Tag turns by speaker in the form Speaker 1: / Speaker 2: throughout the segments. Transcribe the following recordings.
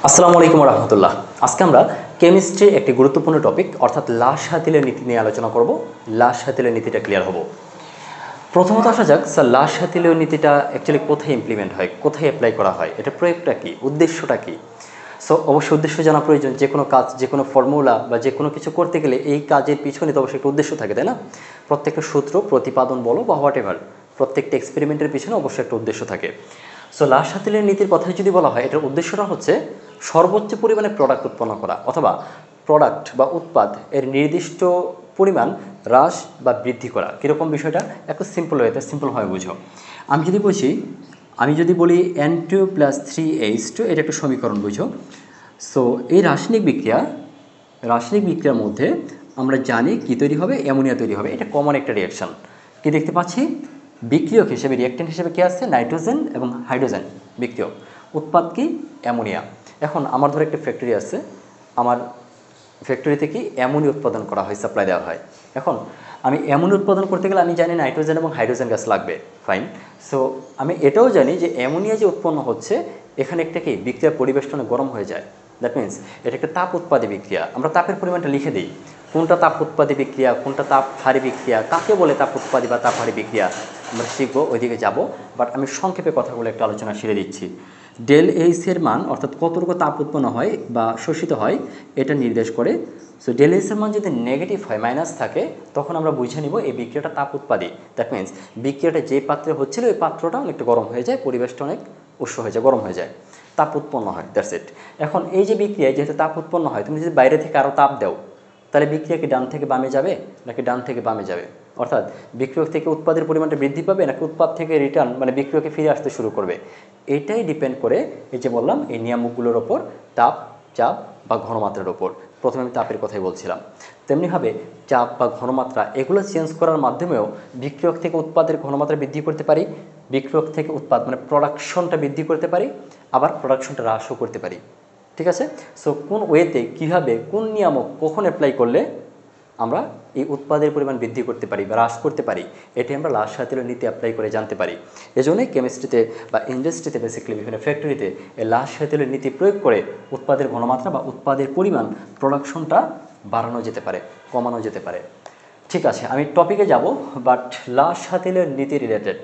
Speaker 1: আসসালামু আলাইকুম রহমতুল্লাহ। আজকে আমরা কেমিস্ট্রির একটি গুরুত্বপূর্ণ টপিক অর্থাৎ লাশ হাতিলের নীতি নিয়ে আলোচনা করব। লাশ হাতিলের নীতিটা ক্লিয়ার হব। প্রথমত আসা যাক, স্যার লাশ হাতিলের নীতিটা অ্যাকচুয়ালি কোথায় ইমপ্লিমেন্ট হয়, কোথায় অ্যাপ্লাই করা হয়, এটা প্রয়োগটা কী, উদ্দেশ্যটা কী? সো অবশ্যই উদ্দেশ্য জানা প্রয়োজন। যে কোনো কাজ, যে কোনো ফর্মুলা বা যে কোনো কিছু করতে গেলে এই কাজের পিছনে তো অবশ্যই একটা উদ্দেশ্য থাকে, তাই না? প্রত্যেকটা সূত্র, প্রতিপাদন বলো বা হোয়াট এভার, প্রত্যেকটা এক্সপেরিমেন্টের পিছনে অবশ্যই একটা উদ্দেশ্য থাকে। সো লাশ হাতিলের নীতির কথাই যদি বলা হয়, এটার উদ্দেশ্যটা হচ্ছে সর্বোচ্চ পরিমাণে প্রোডাক্ট উৎপন্ন করা, অথবা প্রোডাক্ট বা উৎপাদ এর নির্দিষ্ট পরিমাণ হ্রাস বা বৃদ্ধি করা। কীরকম বিষয়টা একটু সিম্পল হয়ে, সিম্পলভাবে বুঝো। আমি যদি বলি N2+3H2, এটা একটা সমীকরণ বুঝো। সো এই রাসায়নিক বিক্রিয়ার মধ্যে আমরা জানি কি তৈরি হবে, অ্যামোনিয়া তৈরি হবে। এটা কমন একটা রিয়াকশন। কি দেখতে পাচ্ছি, বিক্রিয়ক হিসেবে, রিঅ্যাকট্যান্ট হিসেবে কে আছে, নাইট্রোজেন এবং হাইড্রোজেন বিক্রিয়ক। উৎপাদ কি, অ্যামোনিয়া। এখন আমার ধরে একটা ফ্যাক্টরি আছে, আমার ফ্যাক্টরিতে কি অ্যামোনিয়া উৎপাদন করা হয়, সাপ্লাই দেওয়া হয়। এখন আমি অ্যামোনিয়া উৎপাদন করতে গেলে আমি জানি নাইট্রোজেন এবং হাইড্রোজেন গ্যাস লাগবে, ফাইন। সো আমি এটাও জানি যে অ্যামোনিয়া যে উৎপন্ন হচ্ছে, এখানে একটা কি বিক্রিয়ার পরিবেষ্টনে গরম হয়ে যায়। দ্যাট মিন্স এটা একটা তাপ উৎপাদী বিক্রিয়া। আমরা তাপের পরিমাণটা লিখে দিই, কোনটা তাপ উৎপাদী বিক্রিয়া, কোনটা তাপ হারি বিক্রিয়া, কাকে বলে তাপ উৎপাদী বা তাপ হারি বিক্রিয়া আমরা শিখবো, ওইদিকে যাব। বাট আমি সংক্ষেপে কথাগুলো একটা আলোচনা সেরে দিচ্ছি। ডেল এইচ এর মান, অর্থাৎ কতটুকু তাপ উৎপন্ন হয় বা শোষিত হয়, এটা নির্দেশ করে। সো ডেল এইচ এর মান যদি নেগেটিভ হয়, মাইনাস থাকে, তখন আমরা বুঝে নিব এই বিক্রিয়াটা তাপ উৎপাদী। দ্যাট মিন্স বিক্রিয়াটা যে পাত্রে হচ্ছিল ওই পাত্রটা অনেকটা গরম হয়ে যায়, পরিবেশটা অনেক উষ্ণ হয়ে যায়, গরম হয়ে যায়, তাপ উৎপন্ন হয়। That's it. এখন এই যে বিক্রিয়ায় যেহেতু তাপ উৎপন্ন হয়, তুমি যদি বাইরে থেকে আরও তাপ দাও, তাহলে বিক্রিয়া কি ডান থেকে বামে যাবে নাকি ডান থেকে বামে যাবে? অর্থাৎ বিক্রিয়ক থেকে উৎপাদের পরিমাণটা বৃদ্ধি পাবে নাকি উৎপাদ থেকে রিটার্ন মানে বিক্রিয়কে ফিরে আসতে শুরু করবে? এটাই ডিপেন্ড করে, এই যে বললাম, এই নিয়ামকগুলোর ওপর, তাপ, চাপ বা ঘনমাত্রার ওপর। প্রথমে আমি তাপের কথাই বলছিলাম। তেমনিভাবে চাপ বা ঘনমাত্রা এগুলো চেঞ্জ করার মাধ্যমেও বিক্রিয়ক থেকে উৎপাদের ঘনমাত্রা বৃদ্ধি করতে পারি, বিক্রিয়ক থেকে উৎপাদ মানে প্রোডাকশনটা বৃদ্ধি করতে পারি, আবার প্রোডাকশনটা হ্রাসও করতে পারি। ঠিক আছে? সো কোন ওয়েতে, কীভাবে, কোন নিয়ামক কখন অ্যাপ্লাই করলে আমরা এই উৎপাদের পরিমাণ বৃদ্ধি করতে পারি বা হ্রাস করতে পারি, এটি আমরা লাশ হাতিলের নীতি অ্যাপ্লাই করে জানতে পারি। এজন্যই কেমিস্ট্রিতে বা ইন্ডাস্ট্রিতে, বেসিক্যালি বিভিন্ন ফ্যাক্টরিতে এই লাশ হাতিলের নীতি প্রয়োগ করে উৎপাদের ঘনমাত্রা বা উৎপাদের পরিমাণ, প্রোডাকশনটা বাড়ানো যেতে পারে, কমানো যেতে পারে। ঠিক আছে, আমি টপিকে যাব, বাট লাশ হাতিলের নীতি রিলেটেড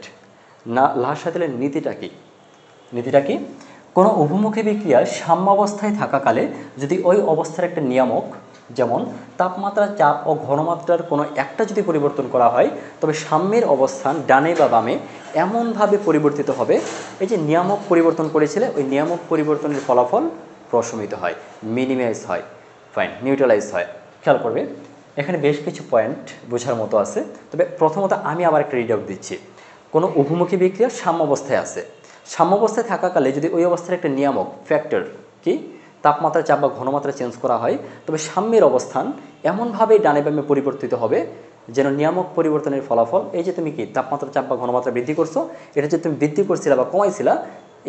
Speaker 1: না। লাশ হাতিলের নীতিটা কি? কোনো উভমুখী বিক্রিয়া সাম্যাবস্থায় থাকাকালে যদি ওই অবস্থার একটা নিয়ামক, যেমন তাপমাত্রা, চাপ ও ঘনমাত্রার কোনো একটা যদি পরিবর্তন করা হয়, তবে সাম্যের অবস্থান ডানে বা বামে এমনভাবে পরিবর্তিত হবে, এই যে নিয়ামক পরিবর্তন করেছিলে ওই নিয়ামক পরিবর্তনের ফলাফল প্রশমিত হয়, মিনিমাইজ হয়, ফাইন, নিউট্রালাইজ হয়। খেয়াল করবে, এখানে বেশ কিছু পয়েন্ট বোঝার মতো আছে। তবে প্রথমত আমি আবার একটা রিড আউট দিচ্ছি। কোনো উভমুখী বিক্রিয়া সাম্যাবস্থায় আছে, সাম্যাবস্থায় থাকাকালে যদি ওই অবস্থার একটা নিয়ামক, ফ্যাক্টর কি, তাপমাত্রা, চাপ বা ঘনমাত্রা চেঞ্জ করা হয়, তবে সাম্যের অবস্থান এমনভাবেই ডানে বামে পরিবর্তিত হবে যেন নিয়ামক পরিবর্তনের ফলাফল, এই যে তুমি কি তাপমাত্রা, চাপ বা ঘনমাত্রা বৃদ্ধি করছো, এটা যে তুমি বৃদ্ধি করছিলা বা কমাইছিলা,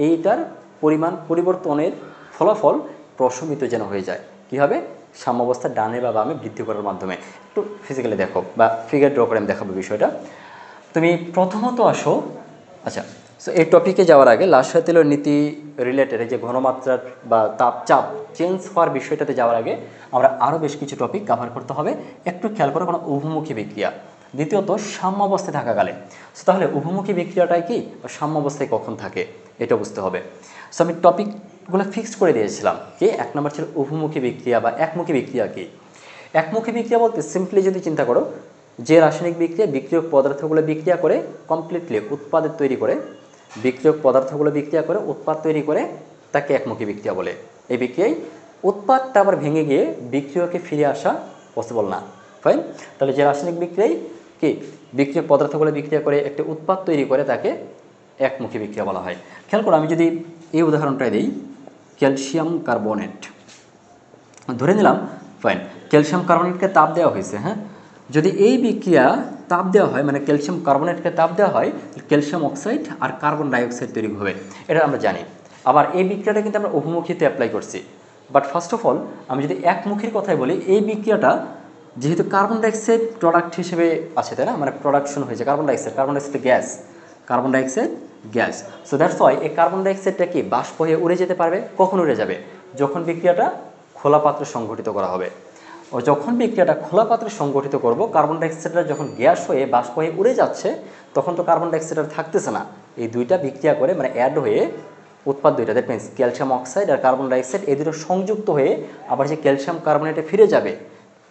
Speaker 1: এইটার পরিমাণ পরিবর্তনের ফলাফল প্রশমিত যেন হয়ে যায়। কী হবে? সাম্যাবস্থা ডানে বা বামে বৃদ্ধি করার মাধ্যমে। একটু ফিজিক্যালি দেখো বা ফিগার ড্র করে আমি দেখাবো বিষয়টা। তুমি প্রথমত আসো, আচ্ছা। সো এই টপিকে যাওয়ার আগে লাশ হাতিলের নীতি রিলেটেড, এই যে ঘনমাত্রার বা চাপ চেঞ্জ হওয়ার বিষয়টাতে যাওয়ার আগে আমরা আরও বেশ কিছু টপিক কভার করতে হবে। একটু খেয়াল করো, কোনো উভমুখী বিক্রিয়া, দ্বিতীয়ত সাম্যাবস্থায় থাকাকালে। সো তাহলে উভমুখী বিক্রিয়াটাই কি বা সাম্যাবস্থায় কখন থাকে, এটা বুঝতে হবে। সো আমি টপিকগুলো ফিক্সড করে দিয়েছিলাম কি, এক নম্বর ছিল উভমুখী বিক্রিয়া বা একমুখী বিক্রিয়া কি। একমুখী বিক্রিয়া বলতে সিম্পলি যদি চিন্তা করো, যে রাসায়নিক বিক্রিয়া বিক্রিয়ক পদার্থগুলো বিক্রিয়া করে কমপ্লিটলি উৎপাদের তৈরি করে, বিক্রিয়ক পদার্থগুলো বিক্রিয়া করে উৎপাদ তৈরি করে, তাকে একমুখী বিক্রিয়া বলে। এই বিক্রিয়ায় উৎপাদটা আবার ভেঙে গিয়ে বিক্রিয়কে ফিরে আসা পসিবল না, ফাইন। তাহলে যে রাসায়নিক বিক্রিয়ায় কি বিক্রিয়ক পদার্থগুলো বিক্রিয়া করে একটি উৎপাদ তৈরি করে, তাকে একমুখী বিক্রিয়া বলা হয়। খেয়াল করো, আমি যদি এই উদাহরণটাই দিই, ক্যালসিয়াম কার্বনেট ধরে নিলাম, ফাইন। ক্যালসিয়াম কার্বনেটকে তাপ দেওয়া হয়েছে, হ্যাঁ। যদি এই বিক্রিয়া তাপ দেওয়া হয়, মানে ক্যালসিয়াম কার্বনেটকে তাপ দেওয়া হয়, ক্যালসিয়াম অক্সাইড আর কার্বন ডাইঅক্সাইড তৈরি হবে, এটা আমরা জানি। আবার এই বিক্রিয়াটা কিন্তু আমরা উভমুখীতে অ্যাপ্লাই করছি। বাট ফার্স্ট অফ অল আমি যদি একমুখীর কথাই বলি, এই বিক্রিয়াটা যেহেতু কার্বন ডাইঅক্সাইড প্রোডাক্ট হিসেবে আছে, তাই না, মানে প্রোডাকশন হয়েছে carbon dioxide gas, carbon dioxide gas. So that's why এই কার্বন ডাইঅক্সাইডটা কি বাষ্প হয়ে উড়ে যেতে পারবে। কখন উড়ে যাবে? যখন বিক্রিয়াটা খোলা পাত্রে সংঘটিত করা হবে। ও যখন বিক্রিয়াটা খোলা পাত্রে সংঘটিত করব, কার্বন ডাইঅক্সাইডটা যখন গ্যাস হয়ে বাষ্প হয়ে উড়ে যাচ্ছে, তখন তো কার্বন ডাইঅক্সাইড আর থাকতেছে না। এই দুইটা বিক্রিয়া করে মানে অ্যাড হয়ে উৎপাদ দুইটা, দ্যাট মিনস ক্যালসিয়াম অক্সাইড আর কার্বন ডাইঅক্সাইড, এই দুটো সংযুক্ত হয়ে আবার যে ক্যালসিয়াম কার্বনেটে ফিরে যাবে,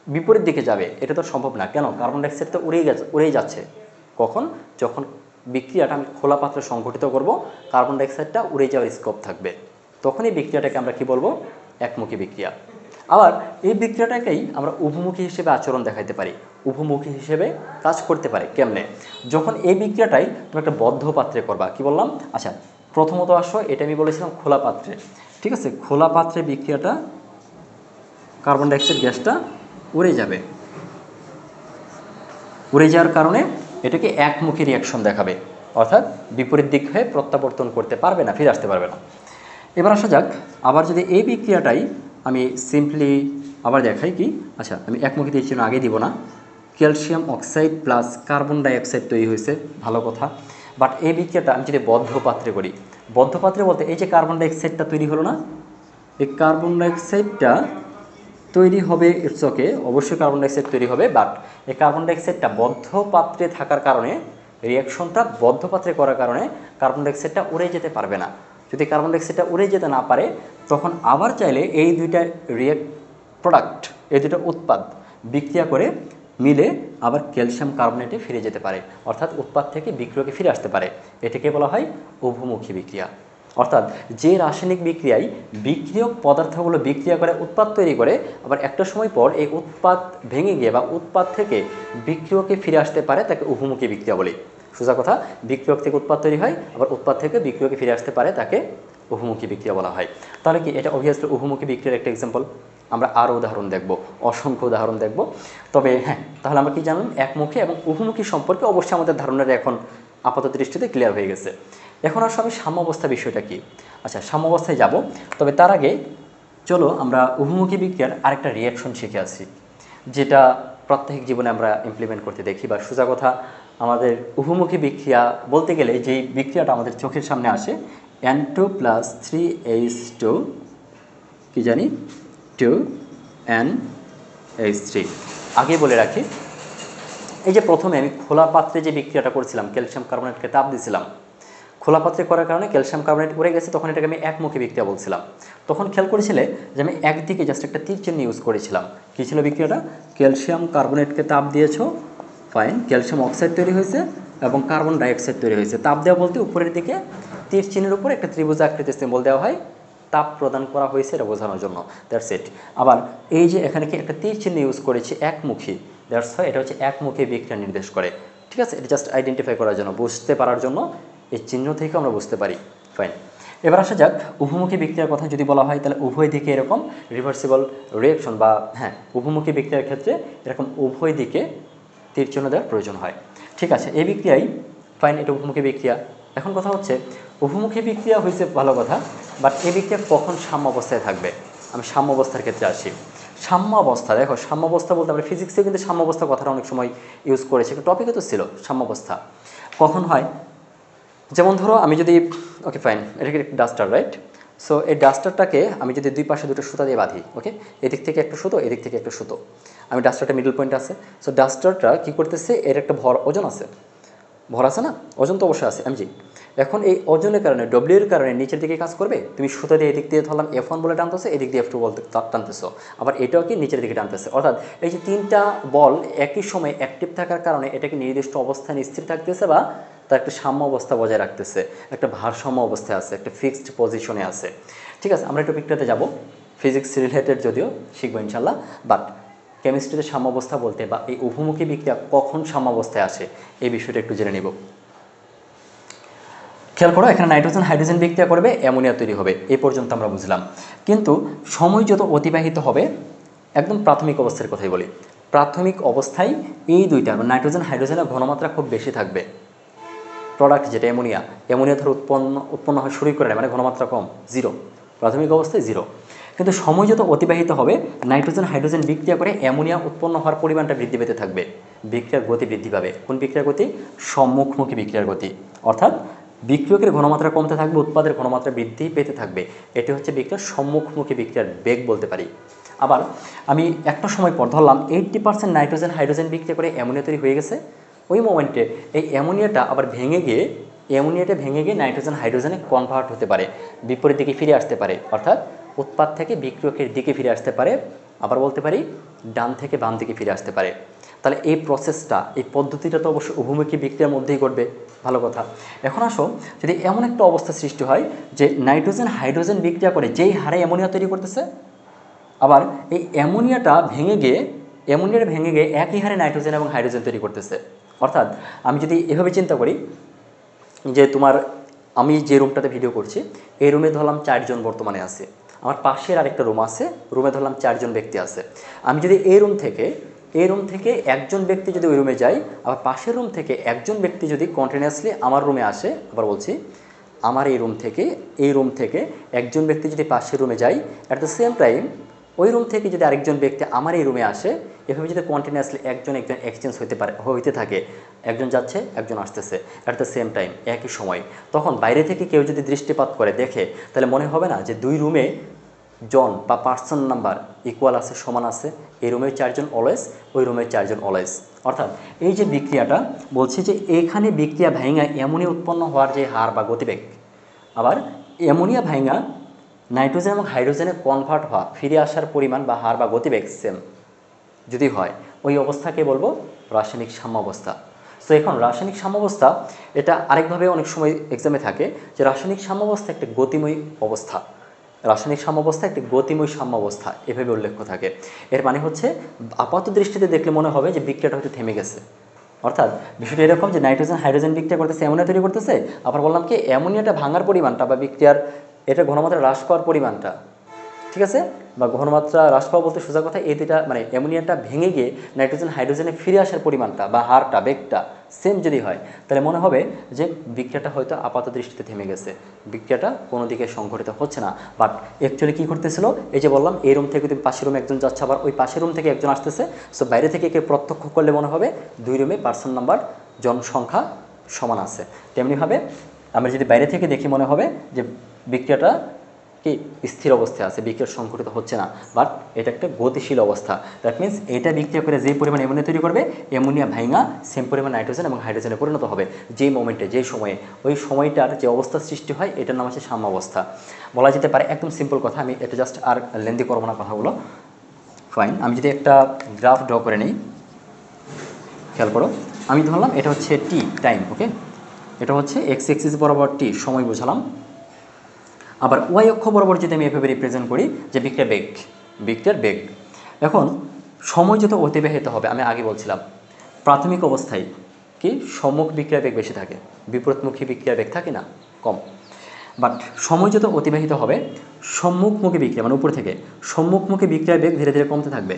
Speaker 1: বিপরীত দিকে যাবে, এটা তো সম্ভব না। কেন? কার্বন ডাইঅক্সাইড তো উড়েই যাচ্ছে। কখন? যখন বিক্রিয়াটা আমি খোলা পাত্রে সংঘটিত করব, কার্বন ডাইঅক্সাইডটা উড়ে যাওয়ার স্কোপ থাকবে, তখনই বিক্রিয়াটাকে আমরা কি বলবো? একমুখী বিক্রিয়া। আবার এই বিক্রিয়াটাকেই আমরা উভমুখী হিসেবে আচরণ দেখাইতে পারি, উভমুখী হিসেবে কাজ করতে পারে। কেমনে? যখন এই বিক্রিয়াটাই তুমি একটা বদ্ধ পাত্রে করবা, কি বললাম? আচ্ছা, প্রথমত আসো, এটা আমি বলেছিলাম খোলা পাত্রে, ঠিক আছে? খোলা পাত্রে বিক্রিয়াটা কার্বন ডাইঅক্সাইড গ্যাসটা উড়ে যাবে, উড়ে যাওয়ার কারণে এটাকে একমুখী রিয়াকশন দেখাবে, অর্থাৎ বিপরীত দিক হয়ে প্রত্যাবর্তন করতে পারবে না, ফিরে আসতে পারবে না। এবার আসা যাক, আবার যদি এই বিক্রিয়াটাই আমি সিম্পলি আবার দেখাই, কি? আচ্ছা, আমি একমুখী দিয়েছি আগে দিব না, calcium oxide plus carbon dioxide তৈরি হয়েছে, ভালো কথা। বাট এই বিক্রিয়াটা আমি যদি বদ্ধ পাত্রে করি, বদ্ধ পাত্রে বলতে এই যে কার্বন ডাইঅক্সাইডটা তৈরি হলো না, এই কার্বন ডাইঅক্সাইডটা তৈরি হবে, ইটস ওকে, অবশ্যই কার্বন ডাইঅক্সাইড তৈরি হবে, বাট এই কার্বন ডাইঅক্সাইডটা বদ্ধ পাত্রে থাকার কারণে, রিয়াকশনটা বদ্ধ পাত্রে করার কারণে কার্বন ডাইঅক্সাইডটা উড়ে যেতে পারবে না। যদি কার্বন ডাইঅক্সাইডটা উড়ে যেতে না পারে, তখন আবার চাইলে এই দুইটা প্রোডাক্ট, এই দুটো উৎপাদ বিক্রিয়া করে মিলে আবার ক্যালসিয়াম কার্বনেটে ফিরে যেতে পারে, অর্থাৎ উৎপাদ থেকে বিক্রিয়কে ফিরে আসতে পারে। এটাকে বলা হয় উভমুখী বিক্রিয়া। অর্থাৎ যে রাসায়নিক বিক্রিয়ায় বিক্রিয়ক পদার্থগুলো বিক্রিয়া করে উৎপাদ তৈরি করে, আবার একটা সময় পর এই উৎপাদ ভেঙে গিয়ে বা উৎপাদ থেকে বিক্রিয়কে ফিরে আসতে পারে, তাকে উভমুখী বিক্রিয়া বলে। সোজা কথা, বিক্রিয়ক থেকে উৎপাদ তৈরি হয়, আবার উৎপাদ থেকে বিক্রিয়কে ফিরে আসতে পারে, তাকে উভমুখী বিক্রিয়া বলা হয়। তাহলে কি এটা অবভিয়াসলি উভমুখী বিক্রিয়ার একটা এক্সাম্পল? আমরা আরও উদাহরণ দেখব, অসংখ্য উদাহরণ দেখব। তবে হ্যাঁ, তাহলে আমরা কি জানলাম? একমুখী এবং উভমুখী সম্পর্কে অবশ্যই আমাদের ধারণাটা এখন আপাতত দৃষ্টিতে ক্লিয়ার হয়ে গেছে। এখন আসলে আমি সাম্যাবস্থা বিষয়টা কি? আচ্ছা, সাম্যাবস্থায় যাব, তবে তার আগে চলো আমরা উভমুখী বিক্রিয়ার আরেকটা রিয়াকশন শিখে আসি, যেটা প্রাত্যহিক জীবনে আমরা ইমপ্লিমেন্ট করতে দেখি। বা সোজা কথা, আমাদের উভমুখী বিক্রিয়া বলতে গেলে যেই বিক্রিয়াটা আমাদের চোখের সামনে আসে, N2 + 3H2 কি জানি 2NH3। আগে বলে রাখি, এই যে প্রথমে আমি খোলা পাত্রে যে বিক্রিয়াটা করেছিলাম, ক্যালসিয়াম কার্বনেটকে তাপ দিয়েছিলাম, খোলা পাত্রে করার কারণে ক্যালসিয়াম কার্বনেট উড়ে গেছে, তখন এটাকে আমি একমুখী বিক্রিয়া বলছিলাম। তখন খেয়াল করেছিলে যে আমি একদিকে জাস্ট একটা তীর চিহ্ন ইউজ করেছিলাম। কী ছিল বিক্রিয়াটা? ক্যালসিয়াম কার্বনেটকে তাপ দিয়েছো, ফাইন, ক্যালসিয়াম অক্সাইড তৈরি হয়েছে এবং কার্বন ডাইঅক্সাইড তৈরি হয়েছে। তাপ দেওয়া বলতে উপরের দিকে তীর চিহ্নের উপর একটা ত্রিভুজ আকৃতির সিম্বল দেওয়া হয়, তাপ প্রদান করা হয়েছে এটা বোঝানোর জন্য, দ্যাটস ইট। আবার এই যে এখানে কি একটা তীর চিহ্ন ইউজ করেছি একমুখী, দ্যাটস হয় এটা হচ্ছে একমুখী বিক্রিয়া নির্দেশ করে, ঠিক আছে? এটা জাস্ট আইডেন্টিফাই করার জন্য, বুঝতে পারার জন্য, এই চিহ্ন থেকে আমরা বুঝতে পারি, ফাইন। এবার আসা যাক, উভমুখী বিক্রিয়ার কথা যদি বলা হয়, তাহলে উভয় দিকে এরকম রিভার্সিবল রিঅ্যাকশন বা হ্যাঁ, উভমুখী বিক্রিয়ার ক্ষেত্রে এরকম উভয় দিকে তীর চিহ্ন দেওয়ার প্রয়োজন হয়, ঠিক আছে? এই বিক্রিয়াই ফাইন, এটা উভমুখী বিক্রিয়া। এখন কথা হচ্ছে, উভমুখী বিক্রিয়া হয়েছে ভালো কথা, বাট এই বিক্রিয়া কখন সাম্য অবস্থায় থাকবে? আমি সাম্য অবস্থার ক্ষেত্রে আসি। সাম্য অবস্থা, দেখো সাম্য অবস্থা বলতে আমরা ফিজিক্সে কিন্তু সাম্য অবস্থা কথাটা অনেক সময় ইউজ করেছি, একটা টপিকে তো ছিল সাম্য অবস্থা। কখন হয়? যেমন ধরো আমি যদি, ওকে ফাইন, এটাকে একটা ডাস্টার, রাইট? সো এই ডাস্টারটাকে আমি যদি দুই পাশে দুটো সুতা দিয়ে বাঁধি, ওকে, এদিক থেকে একটা সুতো, এদিক থেকে একটা সুতো, আমি ডাস্টারটা মিডল পয়েন্ট আছে। সো ডাস্টারটা কী করতেছে, এর একটা ওজন আছে, ভর আছে না? ওজন তো অবশ্যই আছে, এমজি। এখন এই ওজনের কারণে, ডব্লিউ এর কারণে নিচের দিকে কাজ করবে। তুমি সুতো দিয়ে এদিক দিয়ে ধরলাম F1 বলে টানতেছো, এদিক দিয়ে F2 বলতে টানতেছো, আবার এটাও কি নিচের দিকে টানতেছে। অর্থাৎ এই যে তিনটা বল একই সময় অ্যাক্টিভ থাকার কারণে এটাকে নির্দিষ্ট অবস্থানে স্থির থাকতেছে বা তার একটা সাম্য অবস্থা বজায় রাখতেছে, একটা ভারসাম্য অবস্থায় আছে, একটা ফিক্সড পজিশনে আছে, ঠিক আছে? আমরা টপিকটাতে যাব, ফিজিক্স রিলেটেড যদিও শিখবো ইনশাল্লাহ, বাট কেমিস্ট্রিতে সাম্যাবস্থা বলতে বা এই উভমুখী বিক্রিয়া কখন সাম্যাবস্থায় আসে এই বিষয়টা একটু জেনে নিব। খেয়াল করো, এখানে নাইট্রোজেন হাইড্রোজেন বিক্রিয়া করবে, অ্যামোনিয়া তৈরি হবে, এই পর্যন্ত আমরা বুঝলাম। কিন্তু সময় যত অতিবাহিত হবে, একদম প্রাথমিক অবস্থার কথাই বলি, প্রাথমিক অবস্থায় এই দুইটা নাইট্রোজেন হাইড্রোজেনের ঘনমাত্রা খুব বেশি থাকবে। প্রোডাক্ট যেটা অ্যামোনিয়া ধরো উৎপন্ন হয় শুরু করে, মানে ঘনমাত্রা কম, জিরো, প্রাথমিক অবস্থায় জিরো। কিন্তু সময় যত অতিবাহিত হবে, নাইট্রোজেন হাইড্রোজেন বিক্রিয়া করে অ্যামোনিয়া উৎপন্ন হওয়ার পরিমাণটা বৃদ্ধি পেতে থাকবে, বিক্রিয়ার গতি বৃদ্ধি পাবে। কোন বিক্রিয়ার গতি? সম্মুখমুখী বিক্রিয়ার গতি। অর্থাৎ বিক্রিয়কের ঘনমাত্রা কমতে থাকবে, উৎপাদের ঘনমাত্রা বৃদ্ধি পেতে থাকবে। এটি হচ্ছে বিক্রিয়ার সম্মুখমুখী বিক্রিয়ার বেগ বলতে পারি। আবার আমি একটা সময় পর ধরলাম 80% নাইট্রোজেন হাইড্রোজেন বিক্রিয়া করে অ্যামোনিয়া তৈরি হয়ে গেছে। ওই মোমেন্টে এই অ্যামোনিয়াটা আবার ভেঙে গিয়ে নাইট্রোজেন হাইড্রোজেনে কনভার্ট হতে পারে, বিপরীত দিকে ফিরে আসতে পারে, অর্থাৎ উৎপাদ থেকে বিক্রিয়কের দিকে ফিরে আসতে পারে, আবার বলতে পারি ডান থেকে বাম দিকে ফিরে আসতে পারে। তাহলে এই প্রসেসটা, এই পদ্ধতিটা তো অবশ্যই উভমুখী বিক্রিয়ার মধ্যেই ঘটবে। ভালো কথা। এখন আসো, যদি এমন একটা অবস্থা সৃষ্টি হয় যে নাইট্রোজেন হাইড্রোজেন বিক্রিয়া করে যেই হারে অ্যামোনিয়া তৈরি করতেছে, আবার এই অ্যামোনিয়াটা ভেঙে গিয়ে একই হারে নাইট্রোজেন এবং হাইড্রোজেন তৈরি করতেছে। অর্থাৎ আমি যদি এভাবে চিন্তা করি যে আমি যে রুমটাতে ভিডিও করছি, এই রুমে ধরলাম 4 জন বর্তমানে আছে, আমার পাশের আরেকটা রুম আছে, রুমে ধরলাম 4 জন ব্যক্তি আছে। আমি যদি এই রুম থেকে একজন ব্যক্তি যদি ওই রুমে যায়, আবার পাশের রুম থেকে একজন ব্যক্তি যদি কন্টিনিউয়াসলি আমার রুমে আসে, আবার বলছি আমার এই রুম থেকে একজন ব্যক্তি যদি পাশের রুমে যায়, অ্যাট দ্য সেম টাইম ওই রুম থেকে যদি আরেকজন ব্যক্তি আমার এই রুমে আসে, এভাবে যদি কন্টিনিউয়াসলি একজন এক্সচেঞ্জ হইতে থাকে, একজন যাচ্ছে একজন আসতেছে অ্যাট দ্য সেম টাইম একই সময়, তখন বাইরে থেকে কেউ যদি দৃষ্টিপাত করে দেখে, তাহলে মনে হবে না যে দুই রুমে জন বা পার্সন নাম্বার ইকুয়াল আছে, সমান আছে। এই রুমের 4 জন অলওয়েজ, ওই রুমের 4 জন অলওয়েজ। অর্থাৎ এই যে বিক্রিয়াটা বলছি যে এখানে বিক্রিয়া ভাঙা অ্যামোনিয়া উৎপন্ন হওয়ার যে হার বা গতিবেগ, আবার অ্যামোনিয়া ভাঙা নাইট্রোজেন এবং হাইড্রোজেনে কনভার্ট হওয়া, ফিরে আসার পরিমাণ বা হার বা গতিবেগ সেম যদি হয়, ওই অবস্থাকে বলবো রাসায়নিক সাম্যাবস্থা। সো এখন রাসায়নিক সাম্যাবস্থা, এটা আরেকভাবে অনেক সময় এক্সামে থাকে যে রাসায়নিক সাম্যাবস্থা একটি গতিময় অবস্থা। রাসায়নিক সাম্যাবস্থা একটি গতিময় সাম্যাবস্থা এভাবে উল্লেখ থাকে। এর মানে হচ্ছে আপাত দৃষ্টিতে দেখলে মনে হবে যে বিক্রিয়াটা হয়তো থেমে গেছে। অর্থাৎ বিষয়টা এরকম যে নাইট্রোজেন হাইড্রোজেন বিক্রিয়া করতেছে, অ্যামোনিয়া তৈরি করতেছে, আবার বললাম কি অ্যামোনিয়াটা ভাঙার পরিমাণটা বা বিক্রিয়ার এটা ঘনমাত্রা হ্রাস পাওয়ার পরিমাণটা, ঠিক আছে, বা ঘনমাত্রা হ্রাস পাওয়া বলতে সোজা কথা এই দুইটা মানে অ্যামোনিয়াটা ভেঙে গিয়ে নাইট্রোজেন হাইড্রোজেনে ফিরে আসার পরিমাণটা বা হারটা বেগটা সেম যদি হয়, তাহলে মনে হবে যে বিক্রিয়াটা হয়তো আপাত দৃষ্টিতে থেমে গেছে, বিক্রিয়াটা কোনো দিকে সংঘটিত হচ্ছে না। বাট অ্যাকচুয়ালি কী করতেছিল, এই যে বললাম এই রুম থেকে তুমি পাশের রুমে একজন যাচ্ছে, আবার ওই পাশের রুম থেকে একজন আসতেছে। সো বাইরে থেকে কেউ প্রত্যক্ষ করলে মনে হবে দুই রুমে পার্সন নাম্বার জনসংখ্যা সমান আছে। তেমনিভাবে আমরা যদি বাইরে থেকে দেখি মনে হবে যে বিক্রিয়াটা কি স্থির অবস্থায় আছে, বিক্রিয়া সংঘটিত হচ্ছে না, বাট এটা একটা গতিশীল অবস্থা। দ্যাট মিনস এটা বিক্রিয়া করে যে পরিমাণ অ্যামোনিয়া তৈরি করবে, অ্যামোনিয়া ভাঙা সেম পরিমাণ নাইট্রোজেন এবং হাইড্রোজেনে পরিণত হবে যেই মোমেন্টে, যেই সময়ে, ওই সময়টার যে অবস্থা সৃষ্টি হয় এটার নাম হচ্ছে সাম্যাবস্থা বলা যেতে পারে। একদম সিম্পল কথা, আমি এটা জাস্ট আর লেন্দি করবো না কথাগুলো। ফাইন, আমি যদি একটা গ্রাফ ড্র করে নিই, খেয়াল করো, আমি ধরলাম এটা হচ্ছে টি টাইম, ওকে, এটা হচ্ছে এক্স এক্সিস বরাবর টি সময় বোঝালাম। আবার ওয়াই অক্ষ বরাবর যদি আমি এভাবে রিপ্রেজেন্ট করি যে বিক্রিয়ার বেগ। এখন সময় যত অতিবাহিত হবে, আমি আগে বলছিলাম প্রাথমিক অবস্থায় কি সম্মুখ বিক্রিয়ার বেগ বেশি থাকে, বিপরীতমুখী বিক্রিয়ার বেগ থাকে না, কম। বাট সময় যত অতিবাহিত হবে, সম্মুখমুখী বিক্রিয়া মানে উপর থেকে সম্মুখমুখী বিক্রিয়ার বেগ ধীরে ধীরে কমতে থাকবে।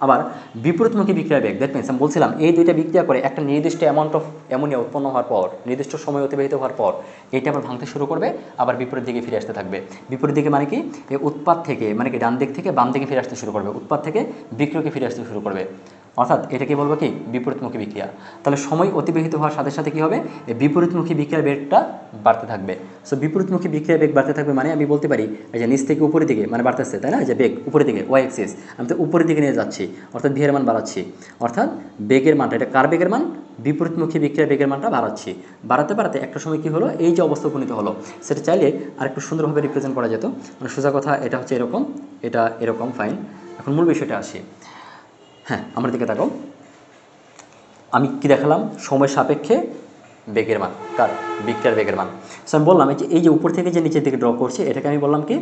Speaker 1: আবার বিপরীতমুখী বিক্রিয়ার বেগ, দ্যাট মিনস আমি বলছিলাম এই দুইটা বিক্রিয়া করে একটা নির্দিষ্ট অ্যামাউন্ট অফ অ্যামোনিয়া উৎপন্ন হওয়ার পর, নির্দিষ্ট সময় অতিবাহিত হওয়ার পর এটা আবার ভাঙতে শুরু করবে, আবার বিপরীত দিকে ফিরে আসতে থাকবে। বিপরীত দিকে মানে কি, এই উৎপাদ থেকে মানে কি ডান দিক থেকে বাম দিকে ফিরে আসতে শুরু করবে, উৎপাদ থেকে বিক্রিয়কে ফিরে আসতে শুরু করবে। অর্থাৎ এটাকে বলবো কি বিপরীতমুখী বিক্রিয়া। তাহলে সময় অতিবাহিত হওয়ার সাথে সাথে কী হবে, এই বিপরীতমুখী বিক্রিয়ার বেগটা বাড়তে থাকবে। সো বিপরীতমুখী বিক্রিয়ার বেগ বাড়তে থাকবে মানে আমি বলতে পারি এই যে নিচ থেকে উপরের দিকে মানে বাড়তেছে, তাই না, যে বেগ উপরের দিকে ওয়াই এক্সিস, আমি তো উপরের দিকে নিয়ে যাচ্ছি, অর্থাৎ ভি এর মান বাড়াচ্ছি, অর্থাৎ বেগের মানটা, এটা কার বেগের মান, বিপরীতমুখী বিক্রিয়ার বেগের মানটা বাড়াচ্ছি। বাড়াতে বাড়াতে একটা সময় কী হলো, এই যে অবস্থা উপনীত হলো, সেটা চাইলে আর একটু সুন্দরভাবে রিপ্রেজেন্ট করা যেত। মানে সোজা কথা এটা হচ্ছে এরকম, এটা এরকম, ফাইন। এখন মূল বিষয়টা আসি, হ্যাঁ আমার দিকে তাকাও, আমি কি দেখালাম, সময় সাপেক্ষে বেগের মান, কার বিক্রিয়ার বেগের মান। সো আমি বললাম এই যে উপর থেকে যে নিচের দিকে ড্র করছি, এটাকে আমি বললাম কি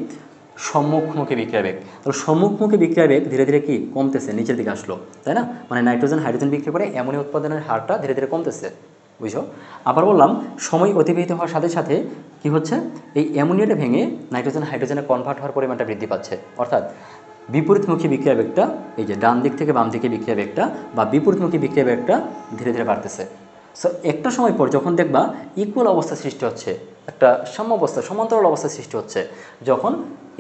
Speaker 1: সম্মুখমুখী বিক্রিয়ার বেগ। তাহলে সম্মুখমুখী বিক্রিয়ার বেগ ধীরে ধীরে কি কমতেছে, নিচের দিকে আসলো, তাই না, মানে নাইট্রোজেন হাইড্রোজেন বিক্রিয়া করে অ্যামোনিয়া উৎপাদনের হারটা ধীরে ধীরে কমতেছে, বুঝো। আবার বললাম সময় অতিবাহিত হওয়ার সাথে সাথে কি হচ্ছে, এই অ্যামোনিয়াটা ভেঙে নাইট্রোজেন হাইড্রোজেনে কনভার্ট হওয়ার পরিমাণটা বৃদ্ধি পাচ্ছে। অর্থাৎ বিপরীতমুখী বিক্রিয়া বেগটা, এই যে ডান দিক থেকে বাম দিকে বিক্রিয়া বেগটা বা বিপরীতমুখী বিক্রিয়া বেগটা ধীরে ধীরে বাড়তেছে। সো একটা সময় পর যখন দেখবা ইকুয়াল অবস্থা সৃষ্টি হচ্ছে, একটা সাম্য অবস্থা, সমান্তরাল অবস্থা সৃষ্টি হচ্ছে যখন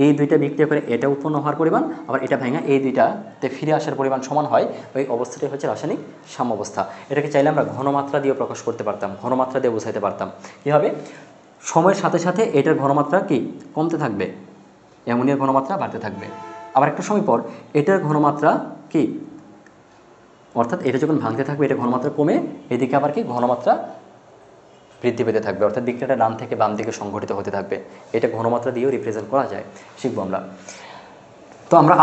Speaker 1: এই দুইটা বিক্রিয়া করে এটা উৎপন্ন হওয়ার পরিমাণ আবার এটা ভেঙে এই দুইটাতে ফিরে আসার পরিমাণ সমান হয়, ওই অবস্থাটাই হচ্ছে রাসায়নিক সাম্য অবস্থা। এটাকে চাইলে আমরা ঘনমাত্রা দিয়ে প্রকাশ করতে পারতাম, ঘনমাত্রা দিয়ে বোঝাইতে পারতাম। কী হবে, সময়ের সাথে সাথে এটার ঘনমাত্রা কি কমতে থাকবে, অ্যামোনিয়ার ঘনমাত্রা বাড়তে থাকবে। আবার একটা সময় পর এটার ঘনমাত্রা কি, অর্থাৎ এটা যখন ভাঙতে থাকবে এটা ঘনমাত্রা কমে এদিকে আবার কি ঘনমাত্রা বৃদ্ধি পেতে থাকবে, অর্থাৎ বিক্রিয়াটা ডান থেকে বাম দিকে সংঘটিত হতে থাকবে। এটা ঘনমাত্রা দিয়েও রিপ্রেজেন্ট করা যায়, শিখবো আমরা। তো আমরা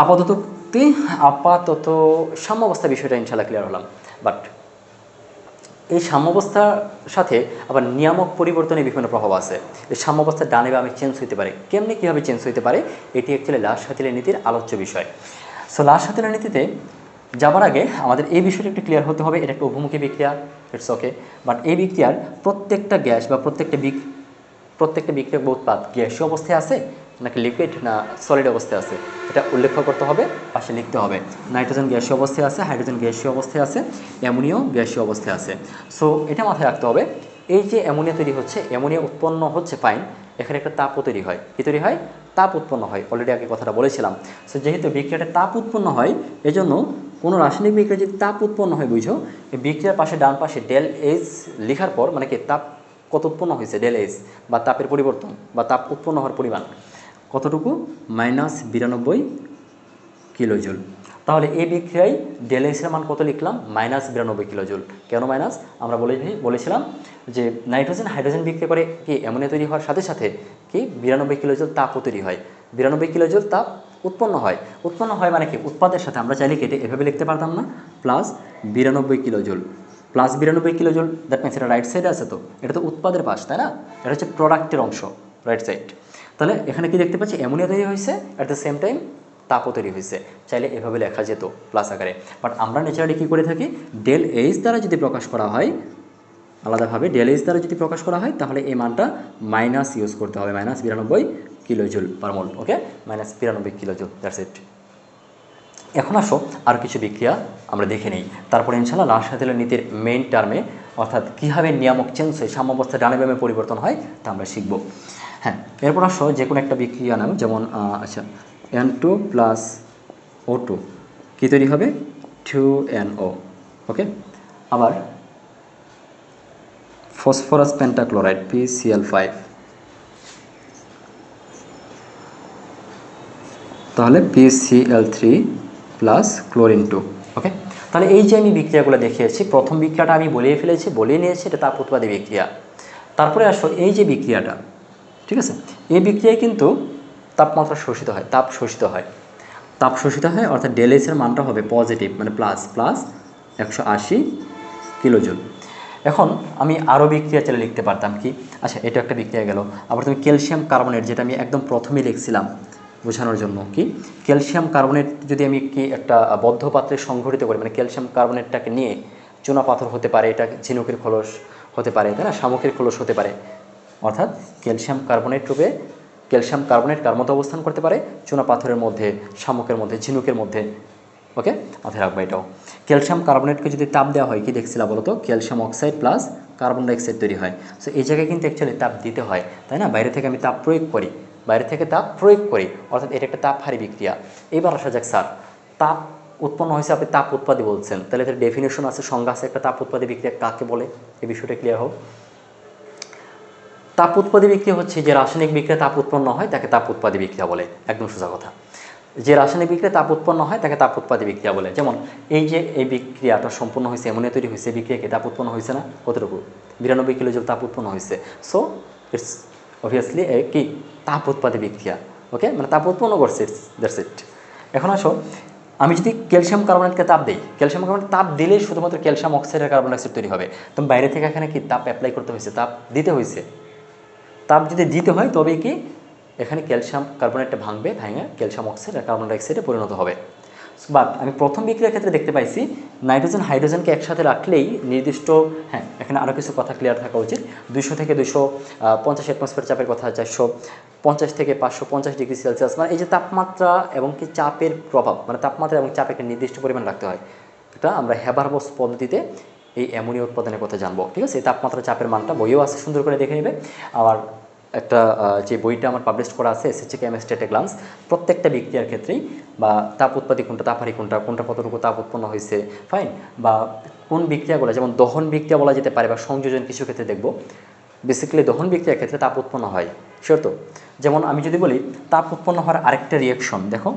Speaker 1: আপাতত সাম্যাবস্থা বিষয়টা ইনশাল্লাহ ক্লিয়ার হলাম। বাট এই সাম্যাবস্থার সাথে আবার নিয়ামক পরিবর্তনের বিভিন্ন প্রভাব আছে। এই সাম্যাবস্থা ডানে বামে চেঞ্জ হতে পারে, কেমনি কীভাবে চেঞ্জ হতে পারে, এটি অ্যাকচুয়ালি লাশ-হাতিলের নীতির আলোচ্য বিষয়। সো লাশ-হাতিলের নীতিতে যাবার আগে আমাদের এই বিষয়টা একটু ক্লিয়ার হতে হবে। এটা একটা উভমুখী বিক্রিয়া, ইটস ওকে। বাট এই বিক্রিয়ার প্রত্যেকটা গ্যাস বা প্রত্যেকটা বিক্রিয়া বা উৎপাদ গ্যাসীয় অবস্থায় আছে নাকি লিকুইড না সলিড অবস্থায় আছে, এটা উল্লেখ করতে হবে, পাশে লিখতে হবে। নাইট্রোজেন গ্যাসীয় অবস্থায় আছে, হাইড্রোজেন গ্যাসীয় অবস্থায় আছে, অ্যামোনিয়াও গ্যাসীয় অবস্থায় আছে। সো এটা মাথায় রাখতে হবে। এই যে অ্যামোনিয়া তৈরি হচ্ছে, অ্যামোনিয়া উৎপন্ন হচ্ছে ফাইন, এখানে একটা তাপও তৈরি হয়। কী তৈরি হয়? তাপ উৎপন্ন হয়। অলরেডি আগে কথাটা বলেছিলাম। সো যেহেতু বিক্রিয়াটা তাপ উৎপন্ন হয়, এজন্য কোনো রাসায়নিক বিক্রিয়া যদি তাপ উৎপন্ন হয়, বুঝো এই বিক্রিয়ার পাশে ডান পাশে ডেল এইচ লেখার পর মানে কি তাপ কত উৎপন্ন হয়েছে, ডেল এইচ বা তাপের পরিবর্তন বা তাপ উৎপন্ন হওয়ার পরিমাণ কতটুকু, -92 কিলোজুল। তাহলে এই বিক্রিয়ায় ডেল এইচের মান কত লিখলাম, -92 কিলোজুল। কেন মাইনাস? আমরা বলেছিলাম যে নাইট্রোজেন হাইড্রোজেন বিক্রিয়া করে কি অ্যামোনিয়া তৈরি হওয়ার সাথে সাথে কি 92 কিলোজুল তাপও তৈরি হয়। 92 কিলোজুল তাপ উৎপন্ন হয় মানে কি উৎপাদের সাথে আমরা চাইলে কেটে এভাবে লিখতে পারতাম না, +92 কিলোজুল, +92 কিলোজুল। দ্যাট মিনস এটা রাইট সাইডে আছে, তো এটা তো উৎপাদের পাশ, তাই না? এটা হচ্ছে প্রোডাক্টের অংশ, রাইট সাইড। তাহলে এখানে কি দেখতে পাচ্ছি, অ্যামোনিয়া তৈরি হয়েছে, অ্যাট দ্য সেম টাইম তাপও তৈরি হয়েছে। চাইলে এভাবে লেখা যেত প্লাস আকারে, বাট আমরা ন্যাচারালি কী করে থাকি, ডেল এইচ দ্বারা যদি প্রকাশ করা হয়, আলাদাভাবে ডেল এইচ দ্বারা যদি প্রকাশ করা হয়, তাহলে এই মানটা মাইনাস ইউজ করতে হবে, -92 kilojoule per mole. Okay, -92 kilojoule, that's it. এখন আসো আর কিছু বিক্রিয়া আমরা দেখে নিই, তারপরে ইনশাল্লাহ লাশ-হাতিলের নীতির মেইন টার্মে অর্থাৎ কীভাবে নিয়ামক চেঞ্জ হয়, সাম্যাবস্থা ডানে বামে পরিবর্তন হয়, তা আমরা শিখব। হ্যাঁ, এরপর আসো যে কোনো একটা বিক্রিয়া নাও, যেমন আচ্ছা N2 + O2 কী তৈরি হবে, 2NO। ওকে, আবার ফসফরাস পেন্টাক্লোরাইড PCl5, তাহলে PCl3 + ক্লোরিন 2। ওকে, তাহলে এই যে আমি বিক্রিয়াগুলো দেখিয়েছি, প্রথম বিক্রিয়াটা আমি বলে নিয়েছি, এটা তাপ উৎপাদী বিক্রিয়া। তারপরে আসো এই যে বিক্রিয়াটা, ঠিক আছে, এই বিক্রিয়ায় কিন্তু তাপমাত্রা শোষিত হয়, তাপ শোষিত হয়, অর্থাৎ ডেল এইচের মানটা হবে পজিটিভ, মানে প্লাস 180 কিলোজুল। এখন আমি আরও বিক্রিয়া চাইলে লিখতে পারতাম কি, আচ্ছা এটা একটা বিক্রিয়া গেল। আবার তুমি ক্যালসিয়াম কার্বনেট, যেটা আমি একদম প্রথমেই লিখছিলাম বোঝানোর জন্য, কি ক্যালসিয়াম কার্বনেট যদি আমি কি একটা বদ্ধ পাত্রে সংঘটিত করি, মানে ক্যালসিয়াম কার্বনেটটাকে নিয়ে চুনা পাথর হতে পারে, এটা ঝিনুকের খোলস হতে পারে, তাই না, শামুকের খোলস হতে পারে, অর্থাৎ ক্যালসিয়াম কার্বনেট রূপে ক্যালসিয়াম কার্বনেট কার মধ্যে অবস্থান করতে পারে, চুনা পাথরের মধ্যে, শামুকের মধ্যে, ঝিনুকের মধ্যে। ওকে, মাথায় রাখবো এটাও। ক্যালসিয়াম কার্বনেটকে যদি তাপ দেওয়া হয়, কি দেখছিলাম বলো তো, calcium oxide plus carbon dioxide তৈরি হয়। সো এই জায়গায় কিন্তু অ্যাকচুয়ালি তাপ দিতে হয়, তাই না, বাইরে থেকে আমি তাপ প্রয়োগ করি, অর্থাৎ এটা একটা তাপহারী বিক্রিয়া। এবার আসা যাক স্যার, তাপ উৎপন্ন হয়েছে, আপনি তাপ উৎপাদী বলছেন, তাহলে এদের ডেফিনেশন আছে, সংজ্ঞা আছে, একটা তাপ উৎপাদী বিক্রিয়া কাকে বলে, এই বিষয়টা ক্লিয়ার হোক। তাপ উৎপাদী বিক্রিয়া হচ্ছে যে রাসায়নিক বিক্রিয়া তাপ উৎপন্ন হয় তাকে তাপ উৎপাদী বিক্রিয়া বলে, একদম সোজা কথা। যে রাসায়নিক বিক্রিয়া তাপ উৎপন্ন হয় তাকে তাপ উৎপাদী বিক্রিয়া বলে। যেমন এই যে এই বিক্রিয়াটা সম্পূর্ণ হয়েছে, অ্যামোনিয়া তৈরি হয়েছে, বিক্রিয়াকে তাপ উৎপন্ন হয়েছে না, কতটুকু, 92 কিলোজুল তাপ উৎপন্ন হয়েছে। সো ইটস অবভিয়াসলি কি তাপ উৎপাদী বিক্রিয়া। ওকে, মানে তাপ উৎপন্ন করছে, দ্যাটস ইট। এখন আসো, আমি যদি ক্যালসিয়াম কার্বনেটকে তাপ দিই, ক্যালসিয়াম কার্বনেট তাপ দিলেই শুধুমাত্র ক্যালসিয়াম অক্সাইড আর কার্বন ডাইঅক্সাইড তৈরি হবে। তো বাইরে থেকে এখানে কি তাপ অ্যাপ্লাই করতে হয়েছে, তাপ দিতে হয়েছে। তাপ যদি দিতে হয় তবেই কি এখানে ক্যালসিয়াম কার্বনেটটা ভেঙে ক্যালসিয়াম অক্সাইড আর কার্বন ডাইঅক্সাইডে পরিণত হবে। বাট আমি প্রথম বিক্রিয়ার ক্ষেত্রে দেখতে পাইছি নাইট্রোজেন হাইড্রোজেনকে একসাথে রাখলেই নির্দিষ্ট, হ্যাঁ এখানে আরও কিছু কথা ক্লিয়ার থাকা উচিত, 200 থেকে 250 অ্যাটমসফিয়ার চাপের কথা, 450 থেকে 550 ডিগ্রি সেলসিয়াস, মানে এই যে তাপমাত্রা এবং কি চাপের প্রভাব, মানে তাপমাত্রা এবং চাপে একটা নির্দিষ্ট পরিমাণ রাখতে হয়। এটা আমরা হ্যাবারবোস পদ্ধতিতে এই অ্যামোনিয়া উৎপাদনের কথা জানবো, ঠিক আছে। এই তাপমাত্রা চাপের মানটা বইও আছে, সুন্দর করে দেখে নেবে। আবার একটা যে বইটা আমার পাবলিশ করা আছে এসএসসি কেমিস্ট্রি এট এ গ্লান্স, প্রত্যেকটা বিক্রিয়ার ক্ষেত্রেই বা তাপ উৎপাদী কোনটা, তাপহারী কোনটা, কোনটা কতটুকু তাপ উৎপন্ন হয়েছে, ফাইন, বা কোন বিক্রিয়াগুলো যেমন দহন বিক্রিয়া বলা যেতে পারে বা সংযোজন কিছু ক্ষেত্রে দেখব বেসিক্যালি দহন বিক্রিয়ার ক্ষেত্রে তাপ উৎপন্ন হয় শিওর তো। যেমন আমি যদি বলি তাপ উৎপন্ন হওয়ার আরেকটা রিয়াকশন, দেখো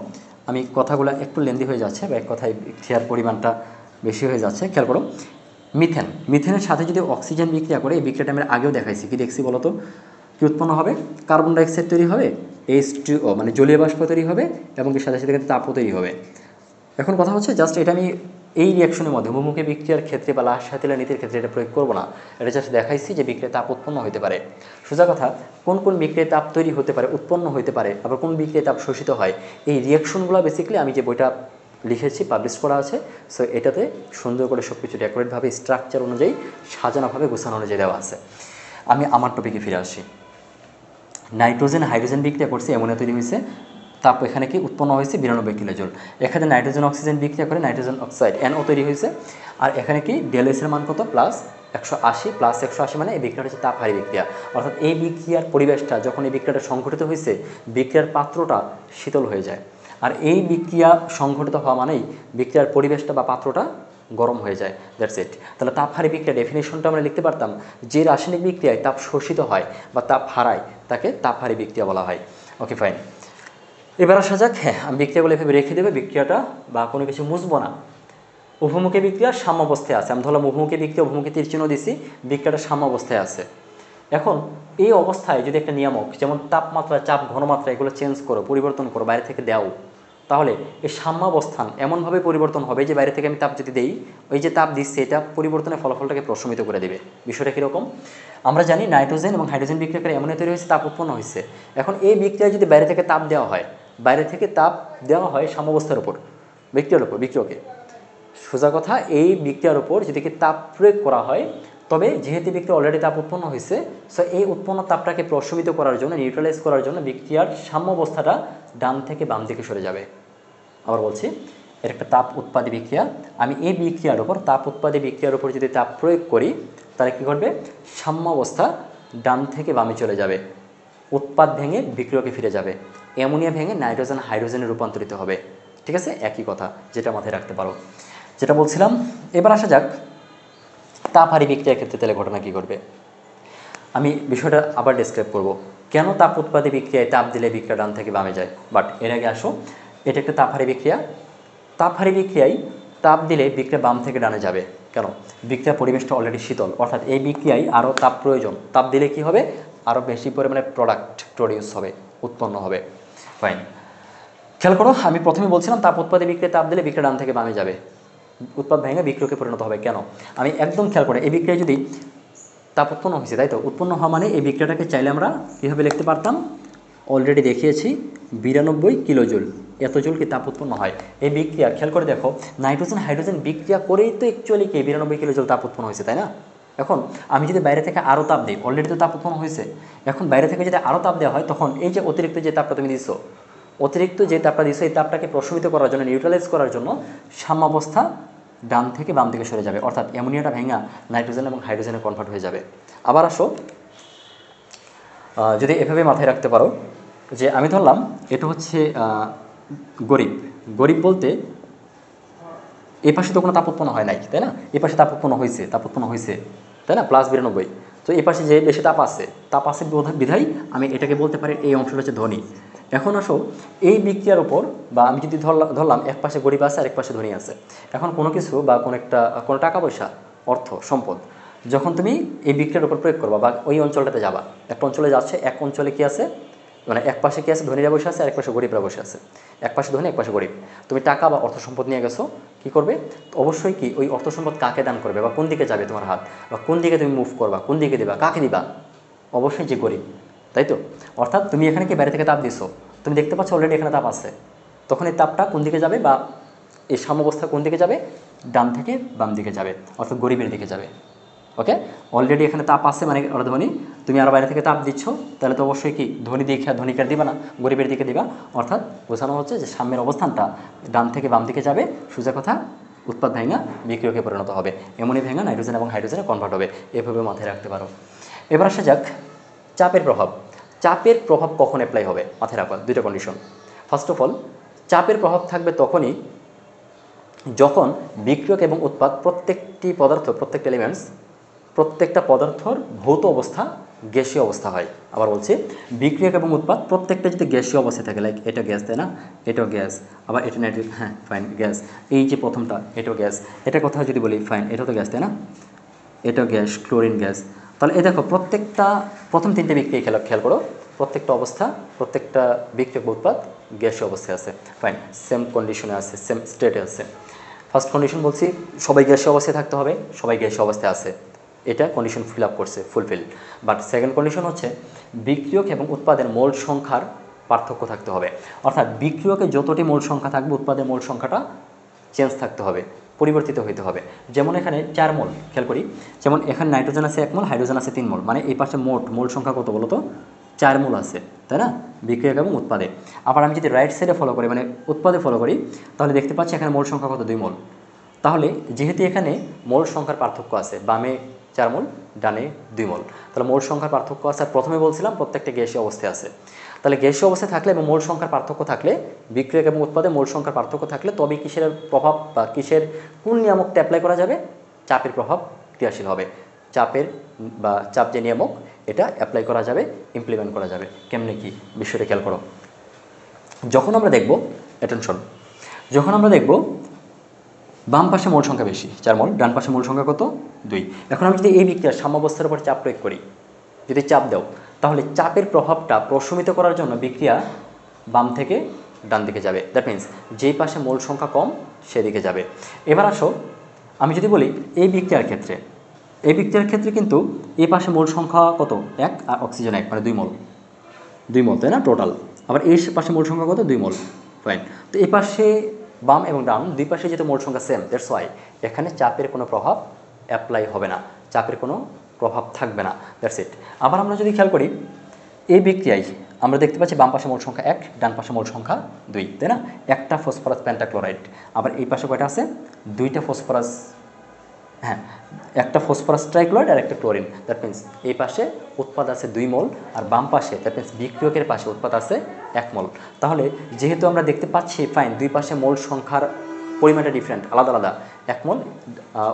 Speaker 1: আমি কথাগুলো একটু লেন্দি হয়ে যাচ্ছে বা এক কথায় বিক্রিয়ার পরিমাণটা বেশি হয়ে যাচ্ছে, খেয়াল করো। মিথেন, মিথেনের সাথে যদি অক্সিজেন বিক্রিয়া করে, এই বিক্রিয়াটা আমি আগেও দেখাইছি, কি দেখছি বলো তো, কি উৎপন্ন হবে, কার্বন ডাইঅক্সাইড তৈরি হবে, H2O মানে জলীয় বাষ্প তৈরি হবে এবং এর সাথে সাথে কিন্তু তাপও তৈরি হবে। এখন কথা হচ্ছে জাস্ট এটা আমি এই রিয়াকশনের মধ্যে বহুমুখী বিক্রিয়ার ক্ষেত্রে বা লাশ-সাথীলা নীতির ক্ষেত্রে এটা প্রয়োগ করব না, এটা জাস্ট দেখাইছি যে বিক্রিয়ায় তাপ উৎপন্ন হতে পারে। সোজা কথা, কোন কোন বিক্রিয়ায় তাপ তৈরি হতে পারে, উৎপন্ন হতে পারে, আবার কোন বিক্রিয়ায় তাপ শোষিত হয়, এই রিয়াকশনগুলো বেসিক্যালি আমি যে বইটা লিখেছি, পাবলিশ করা আছে, সো এটাতে সুন্দর করে সব কিছু ডেকোরেটভাবে স্ট্রাকচার অনুযায়ী সাজানোভাবে গোছানো অনুযায়ী দেওয়া আছে। আমি আমার টপিকে ফিরে আসি। নাইট্রোজেন হাইড্রোজেন বিক্রিয়া করছে, অ্যামোনিয়া তৈরি হয়েছে, তাপ এখানে কি উৎপন্ন হয়েছে 92 কিলোজুল। এখানে নাইট্রোজেন অক্সিজেন বিক্রিয়া করে নাইট্রোজেন অক্সাইড NO তৈরি হয়েছে, আর এখানে কি ΔS এর মান কত, প্লাস 180, প্লাস 180 মানে এই বিক্রিয়াটা হচ্ছে তাপহারী বিক্রিয়া। অর্থাৎ এই বিক্রিয়ার পরিবেশটা যখন এই বিক্রিয়াটা সংঘটিত হয়েছে, বিক্রিয়ার পাত্রটা শীতল হয়ে যায়, আর এই বিক্রিয়া সংঘটিত হওয়া মানেই বিক্রিয়ার পরিবেশটা বা পাত্রটা গরম হয়ে যায়, দ্যাটস ইট। তাহলে তাপহারী বিক্রিয়া ডেফিনেশনটা আমরা লিখতে পারতাম, যে রাসায়নিক বিক্রিয়ায় তাপ শোষিত হয় বা তাপ হারায় তাকে তাপহারী বিক্রিয়া বলা হয়। ওকে ফাইন, এবার আসা যাক, হ্যাঁ আমি বিক্রিয়াগুলো এভাবে রেখে দেবে, বিক্রিয়াটা বা কোনো কিছু মুছবো না। উভমুখী বিক্রিয়া সাম্যাবস্থায় আছে, আমি ধরলাম উভমুখী বিক্রিয়া, উভমুখী তীর চিহ্ন দিছি, বিক্রিয়াটা সাম্যাবস্থায় আছে। এখন এই অবস্থায় যদি একটা নিয়ামক যেমন তাপমাত্রা, চাপ, ঘনমাত্রা এগুলো চেঞ্জ করো, পরিবর্তন করো, বাইরে থেকে দাও, তাহলে এই সাম্যাবস্থান এমনভাবে পরিবর্তন হবে যে বাইরে থেকে আমি তাপ যদি দেই, ওই যে তাপ দিচ্ছে এটা পরিবর্তনের ফলাফলটাকে প্রশমিত করে দেবে। বিষয়টা কীরকম, আমরা জানি নাইট্রোজেন এবং হাইড্রোজেন বিক্রিয়া করে অ্যামোনিয়া তৈরি হয়েছে, তাপ উৎপন্ন হয়েছে। এখন এই বিক্রিয়ায় যদি বাইরে থেকে তাপ দেওয়া হয়, বাইরে থেকে তাপ দেওয়া হয় সাম্যাবস্থার উপর, বিক্রিয়ার উপর, বিক্রিয়কে, সোজা কথা এই বিক্রিয়ার উপর যদি কি তাপ প্রয়োগ করা হয়, তবে যেহেতু বিক্রিয়া অলরেডি তাপ উৎপন্ন হয়েছে, সো এই উৎপন্ন তাপটাকে প্রশমিত করার জন্য, নিউট্রালাইজ করার জন্য বিক্রিয়ার সাম্যাবস্থাটা ডান থেকে বাম দিকে সরে যাবে। আবার বলছি, এর একটা তাপ উৎপাদী বিক্রিয়া, আমি এই বিক্রিয়ার উপর, তাপ উৎপাদী বিক্রিয়ার উপর যদি তাপ প্রয়োগ করি, তাহলে কী ঘটবে, সাম্যাবস্থা ডান থেকে বামে চলে যাবে, উৎপাদ ভেঙে বিক্রিয়কে ফিরে যাবে, অ্যামোনিয়া ভেঙে নাইট্রোজেন হাইড্রোজেনে রূপান্তরিত হবে। ঠিক আছে, একই কথা, যেটা মাথায় রাখতে পারো। যেটা বলছিলাম, এবার আসা যাক তাপহারী বিক্রিয়ার ক্ষেত্রে তাহলে ঘটনা কী ঘটবে। আমি বিষয়টা আবার ডিসক্রাইব করব, কেন তাপ উৎপাদী বিক্রিয়ায় তাপ দিলে বিক্রিয়া ডান থেকে বামে যায়। বাট এর আগে আসো, এটা একটা তাপহারী বিক্রিয়া, তাপহারী বিক্রিয়ায় তাপ দিলে বিক্রিয়া বাম থেকে ডানে যাবে। কেন, বিক্রিয়া পরিবেশটা অলরেডি শীতল, অর্থাৎ এই বিক্রিয়ায় আরও তাপ প্রয়োজন, তাপ দিলে কি হবে, আরও বেশি পরিমাণে প্রোডাক্ট প্রডিউস হবে, উৎপন্ন হবে। ফাইন, খেয়াল করো, আমি প্রথমে বলছিলাম তাপ উৎপাদী বিক্রিয়া তাপ দিলে বিক্রিয়া ডান থেকে বামে যাবে, উৎপাদ ভেঙে বিক্রিয়কে পরিণত হবে। কেন, আমি একদম খেয়াল করে, এই বিক্রিয়া যদি তাপ উৎপন্ন হয়েছে, তাই তো, উৎপন্ন হওয়া মানে এই বিক্রিয়াটাকে চাইলে আমরা কীভাবে লিখতে পারতাম, অলরেডি দেখিয়েছি 92 কিলোজুল, এত জুল কি তাপ উৎপন্ন হয়। এই বিক্রিয়া খেয়াল করে দেখো, নাইট্রোজেন হাইড্রোজেন বিক্রিয়া করেই তো অ্যাকচুয়ালি কি 92 কিলোজুল তাপ উৎপন্ন হয়েছে, তাই না। এখন আমি যদি বাইরে থেকে আরও তাপ দিই, অলরেডি তো তাপ উৎপন্ন হয়েছে, এখন বাইরে থেকে যদি আরও তাপ দেওয়া হয়, তখন এই যে অতিরিক্ত যে তাপটা তুমি দিচ্ছ, অতিরিক্ত যে তাপটা দিচ্ছ, এই তাপটাকে প্রশমিত করার জন্য, নিউট্রালাইজ করার জন্য সাম্যাবস্থা ডান থেকে বাম দিকে সরে যাবে, অর্থাৎ অ্যামোনিয়াটা ভেঙা নাইট্রোজেন এবং হাইড্রোজেনে কনভার্ট হয়ে যাবে। আবার আসো, যদি এভাবে মাথায় রাখতে পারো যে আমি ধরলাম এটা হচ্ছে গরিব, গরিব বলতে এই পাশে তো কোনো তাপ উৎপন্ন হয় নাই, তাই না, এই পাশে তাপ উৎপন্ন হয়েছে, তাপ উৎপন্ন হয়েছে, তাই না, +92। তো এই পাশে যে বেশি তাপ আছে বিধায় আমি এটাকে বলতে পারি এই অংশটা হচ্ছে ধনী। এখন আসো, এই বিক্রিয়ার উপর, বা আমি যদি ধরলাম এক পাশে গরিব আছে আর এক পাশে ধনী আছে, এখন কোনো কিছু বা কোনো টাকা পয়সা, অর্থ সম্পদ যখন তুমি এই বিক্রিয়ার উপর প্রয়োগ করবা বা ওই অঞ্চলটাতে যাবা, একটা অঞ্চলে যাচ্ছে, এক অঞ্চলে কি আছে, মানে এক পাশে কি আছে, ধনীরা বসে আছে, আর এক পাশে গরিবরা বসে আছে, এক পাশে ধনী এক পাশে গরিব, তুমি টাকা বা অর্থ সম্পদ নিয়ে গেছো, কী করবে, অবশ্যই কি ওই অর্থ সম্পদ কাকে দান করবে বা কোন দিকে যাবে তোমার হাত, বা কোন দিকে তুমি মুভ করবা, কোন দিকে দিবা, কাকে দিবা, অবশ্যই যে গরিব, তাই তো। অর্থাৎ তুমি এখানে কি বাইরে থেকে তাপ দিছো, তুমি দেখতে পাচ্ছ অলরেডি এখানে তাপ আছে, তখন এই তাপটা কোন দিকে যাবে, বা এই সাম্যাবস্থা কোন দিকে যাবে, ডান থেকে বাম দিকে যাবে, অর্থাৎ গরিবের দিকে যাবে। ওকে, অলরেডি এখানে তাপ আছে মানে ওরা ধনী, তুমি আরও বাইরে থেকে তাপ দিচ্ছ, তাহলে তো অবশ্যই কি ধনী দিকে, ধনীকার দিবা না, গরিবের দিকে দিবা। অর্থাৎ বোঝানো হচ্ছে যে সাম্যের অবস্থানটা ডান থেকে বাম দিকে যাবে, সোজা কথা উৎপাদ ভেঙা বিক্রিয়কে পরিণত হবে, অ্যামোনিয়া ভেঙা নাইট্রোজেন এবং হাইড্রোজেনে কনভার্ট হবে, এভাবে মাথায় রাখতে পারো। এবার আসা যাক চাপের প্রভাব। চাপের প্রভাব কখন অ্যাপ্লাই হবে মাথায় রাখা দুইটা কন্ডিশন। ফার্স্ট অফ অল, চাপের প্রভাব থাকবে তখনই যখন বিক্রিয়ক এবং উৎপাদ প্রত্যেকটি পদার্থ, প্রত্যেকটা এলিমেন্টস, প্রত্যেকটা পদার্থর ভৌত অবস্থা গ্যাসীয় অবস্থা হয়। আবার বলছি, বিক্রিয়ক এবং উৎপাদ প্রত্যেকটা যদি গ্যাসীয় অবস্থায় থাকে, লাইক এটা গ্যাস, তাই না, এটাও গ্যাস, আবার এটা নাইট্রিক, হ্যাঁ ফাইন গ্যাস, এই যে প্রথমটা এটাও গ্যাস, এটা কথা যদি বলি ফাইন এটাও তো গ্যাস, তাই না, এটাও গ্যাস, ক্লোরিন গ্যাস। তাহলে এই দেখো প্রত্যেকটা প্রথম তিনটে বিক্রিয়া খেয়াল করো, প্রত্যেকটা অবস্থা, প্রত্যেকটা বিক্রিয়ক উৎপাদ গ্যাসীয় অবস্থায় আছে, ফাইন সেম কন্ডিশনে আছে, সেম স্টেটে আছে। ফার্স্ট কন্ডিশন বলছি সবাই গ্যাসীয় অবস্থায় থাকতে হবে, সবাই গ্যাসীয় অবস্থায় আছে, এটা কন্ডিশন ফিল আপ করছে, ফুলফিল। বাট সেকেন্ড কন্ডিশন হচ্ছে বিক্রিয়ক এবং উৎপাদের মোল সংখ্যার পার্থক্য থাকতে হবে, অর্থাৎ বিক্রিয়কে যতটি মোল সংখ্যা থাকবে উৎপাদের মোল সংখ্যাটা চেঞ্জ থাকতে হবে, পরিবর্তিত হইতে হবে। যেমন এখানে 4 মোল, খেয়াল করি, যেমন এখানে নাইট্রোজেন আছে 1 মোল, হাইড্রোজেন আছে 3 মোল, মানে এই পাশে মোট মোল সংখ্যা কত বলো তো, 4 মোল আছে, তাই না, বিক্রিয়ক এবং উৎপাদে। আবার আমি যদি রাইট সাইডে ফলো করি, মানে উৎপাদে ফলো করি, তাহলে দেখতে পাচ্ছি এখানে মোল সংখ্যা কত, 2 মোল। তাহলে যেহেতু এখানে মোল সংখ্যার পার্থক্য আছে, বামে 4 মোল, ডানে 2 মোল, তাহলে মোল সংখ্যার পার্থক্য আছে। আর প্রথমে বলছিলাম প্রত্যেকটা গ্যাসীয় অবস্থায় আছে, তাহলে গ্যাসীয় অবস্থায় থাকলে এবং মোল সংখ্যার পার্থক্য থাকলে, বিক্রিয়ক এবং উৎপাদে মোল সংখ্যার পার্থক্য থাকলে তবে কিসের প্রভাব বা কিসের কোন নিয়ামকটা অ্যাপ্লাই করা যাবে, চাপের প্রভাব ক্রিয়াশীল হবে, চাপের বা চাপ যে নিয়ামক এটা অ্যাপ্লাই করা যাবে, ইমপ্লিমেন্ট করা যাবে। কেমনে কি বিষয়টা খেয়াল করো। যখন আমরা দেখব, অ্যাটেনশন, যখন আমরা দেখব বাম পাশে মোল সংখ্যা বেশি 4 মোল, ডান পাশে মোল সংখ্যা কত 2, এখন আমি যদি এই বিক্রিয়ার সাম্যাবস্থার উপর চাপ প্রয়োগ করি, যদি চাপ দাও, তাহলে চাপের প্রভাবটা প্রশমিত করার জন্য বিক্রিয়া বাম থেকে ডান দিকে যাবে, দ্যাট মিন্স যেই পাশে মোল সংখ্যা কম সেদিকে যাবে। এবার আসো, আমি যদি বলি এই বিক্রিয়ার ক্ষেত্রে, এই বিক্রিয়ার ক্ষেত্রে কিন্তু এই পাশে মোল সংখ্যা কত 1 আর অক্সিজেন 1, মানে 2 মোল, 2 মোল, তাই না টোটাল। আবার এই পাশে মোল সংখ্যা কত 2 মোল, ফাইন। তো এই পাশে বাম এবং ডান দুই পাশে যেহেতু মোল সংখ্যা সেম, দ্যাটস ওয়াই এখানে চাপের কোনো প্রভাব অ্যাপ্লাই হবে না, চাপের কোনো প্রভাব থাকবে না, দ্যাটস ইট। আবার আমরা যদি খেয়াল করি এই বিক্রিয়ায় আমরা দেখতে পাচ্ছি বাম পাশে মোল সংখ্যা 1, ডান পাশে মোল সংখ্যা 2, তাই না, একটা ফসফরাস পেন্টাক্লোরাইড। আবার এই পাশে কয়টা আছে, 2টা ফসফরাস, হ্যাঁ একটা ফসফরাস ট্রাইক্লোরাইড আর একটা ক্লোরিন, দ্যাট মিন্স এই পাশে উৎপাদ আছে 2 মোল, আর বাম পাশে দ্যাট মিন্স বিক্রিয়কের পাশে উৎপাদ আছে 1 মোল। তাহলে যেহেতু আমরা দেখতে পাচ্ছি ফাইন দুই পাশে মোল সংখ্যার পরিমাণটা ডিফারেন্ট, আলাদা আলাদা, 1 মোল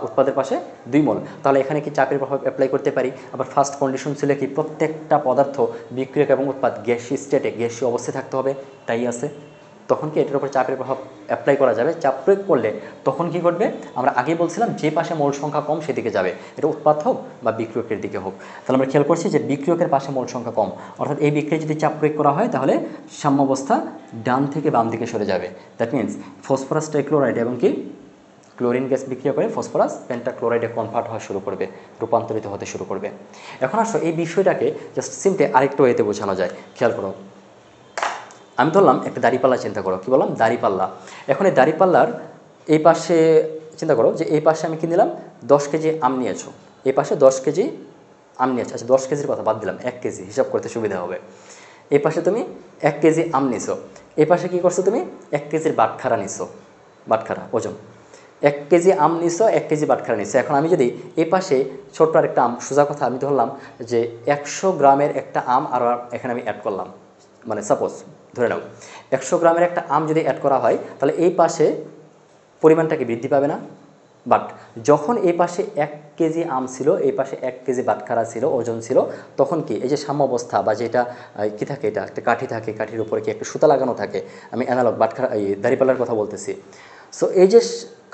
Speaker 1: উৎপাদের পাশে 2 মোল, তাহলে এখানে কি চাপের প্রভাব অ্যাপ্লাই করতে পারি। আবার ফার্স্ট কন্ডিশন ছিল কি প্রত্যেকটা পদার্থ বিক্রিয়ক এবং উৎপাদ গ্যাসীয় স্টেটে, গ্যাসীয় অবস্থায় থাকতে হবে, তাই আছে, তখন কি এটার উপর চাপের প্রভাব অ্যাপ্লাই করা যাবে। চাপ প্রয়োগ করলে তখন কি ঘটবে, আমরা আগেই বলছিলাম যে পাশে মোল সংখ্যা কম সেদিকে যাবে, এটা উৎপাদ হোক বা বিক্রিয়কের দিকে হোক। তাহলে আমরা খেয়াল করছি যে বিক্রিয়কের পাশে মোল সংখ্যা কম, অর্থাৎ এই বিক্রিয়া যদি চাপ প্রয়োগ করা হয় তাহলে সাম্যাবস্থা ডান থেকে বাম দিকে সরে যাবে, দ্যাট মিন্স ফসফরাস ট্রাইক্লোরাইড এবং কি ক্লোরিন গ্যাস বিক্রিয়া করে ফসফরাস পেন্টাক্লোরাইডে কনভার্ট হওয়া শুরু করবে, রূপান্তরিত হতে শুরু করবে। এখন আসো এই বিষয়টাকে জাস্ট সিম্পলি আরেকটু ওয়েতে বোঝানো যায়, খেয়াল করো। আমি ধরলাম একটা দাড়িপাল্লা, চিন্তা করো, কী বললাম, দাড়িপাল্লা। এখন এই দাড়িপাল্লার এই পাশে চিন্তা করো যে এই পাশে আমি কি নিলাম, 10 কেজি আম নিয়েছো, এই পাশে 10 কেজি আম নিয়েছো, আচ্ছা 10 কেজির কথা বাদ দিলাম, 1 কেজি হিসাব করতে সুবিধা হবে। এই পাশে তুমি 1 কেজি আম নিছো, এই পাশে কী করছো তুমি 1 কেজির বাটখারা নিছো, বাটখারা ওজন 1 কেজি আম নিছো, 1 কেজি বাটখারা নিছো। এখন আমি যদি এই পাশে ছোট্ট আর একটা আম, সোজা কথা আমি ধরলাম যে 100 গ্রামের একটা আম আর এখানে আমি অ্যাড করলাম, মানে সাপোজ ধরে নাও 100 গ্রামের একটা আম যদি অ্যাড করা হয় তাহলে এই পাশে পরিমাণটা কি বৃদ্ধি পাবে না। বাট যখন এই পাশে 1 কেজি আম ছিল, এই পাশে 1 কেজি বাটখারা ছিল, ওজন ছিল, তখন কি এই যে সাম্যাবস্থা বা যেটা কি থাকে, এটা একটা কাঠি থাকে, কাঠির উপরে কি একটা সুতা লাগানো থাকে, আমি অ্যানালগ বাটখারা এই দাড়িপাল্লার কথা বলতেছি। সো এই যে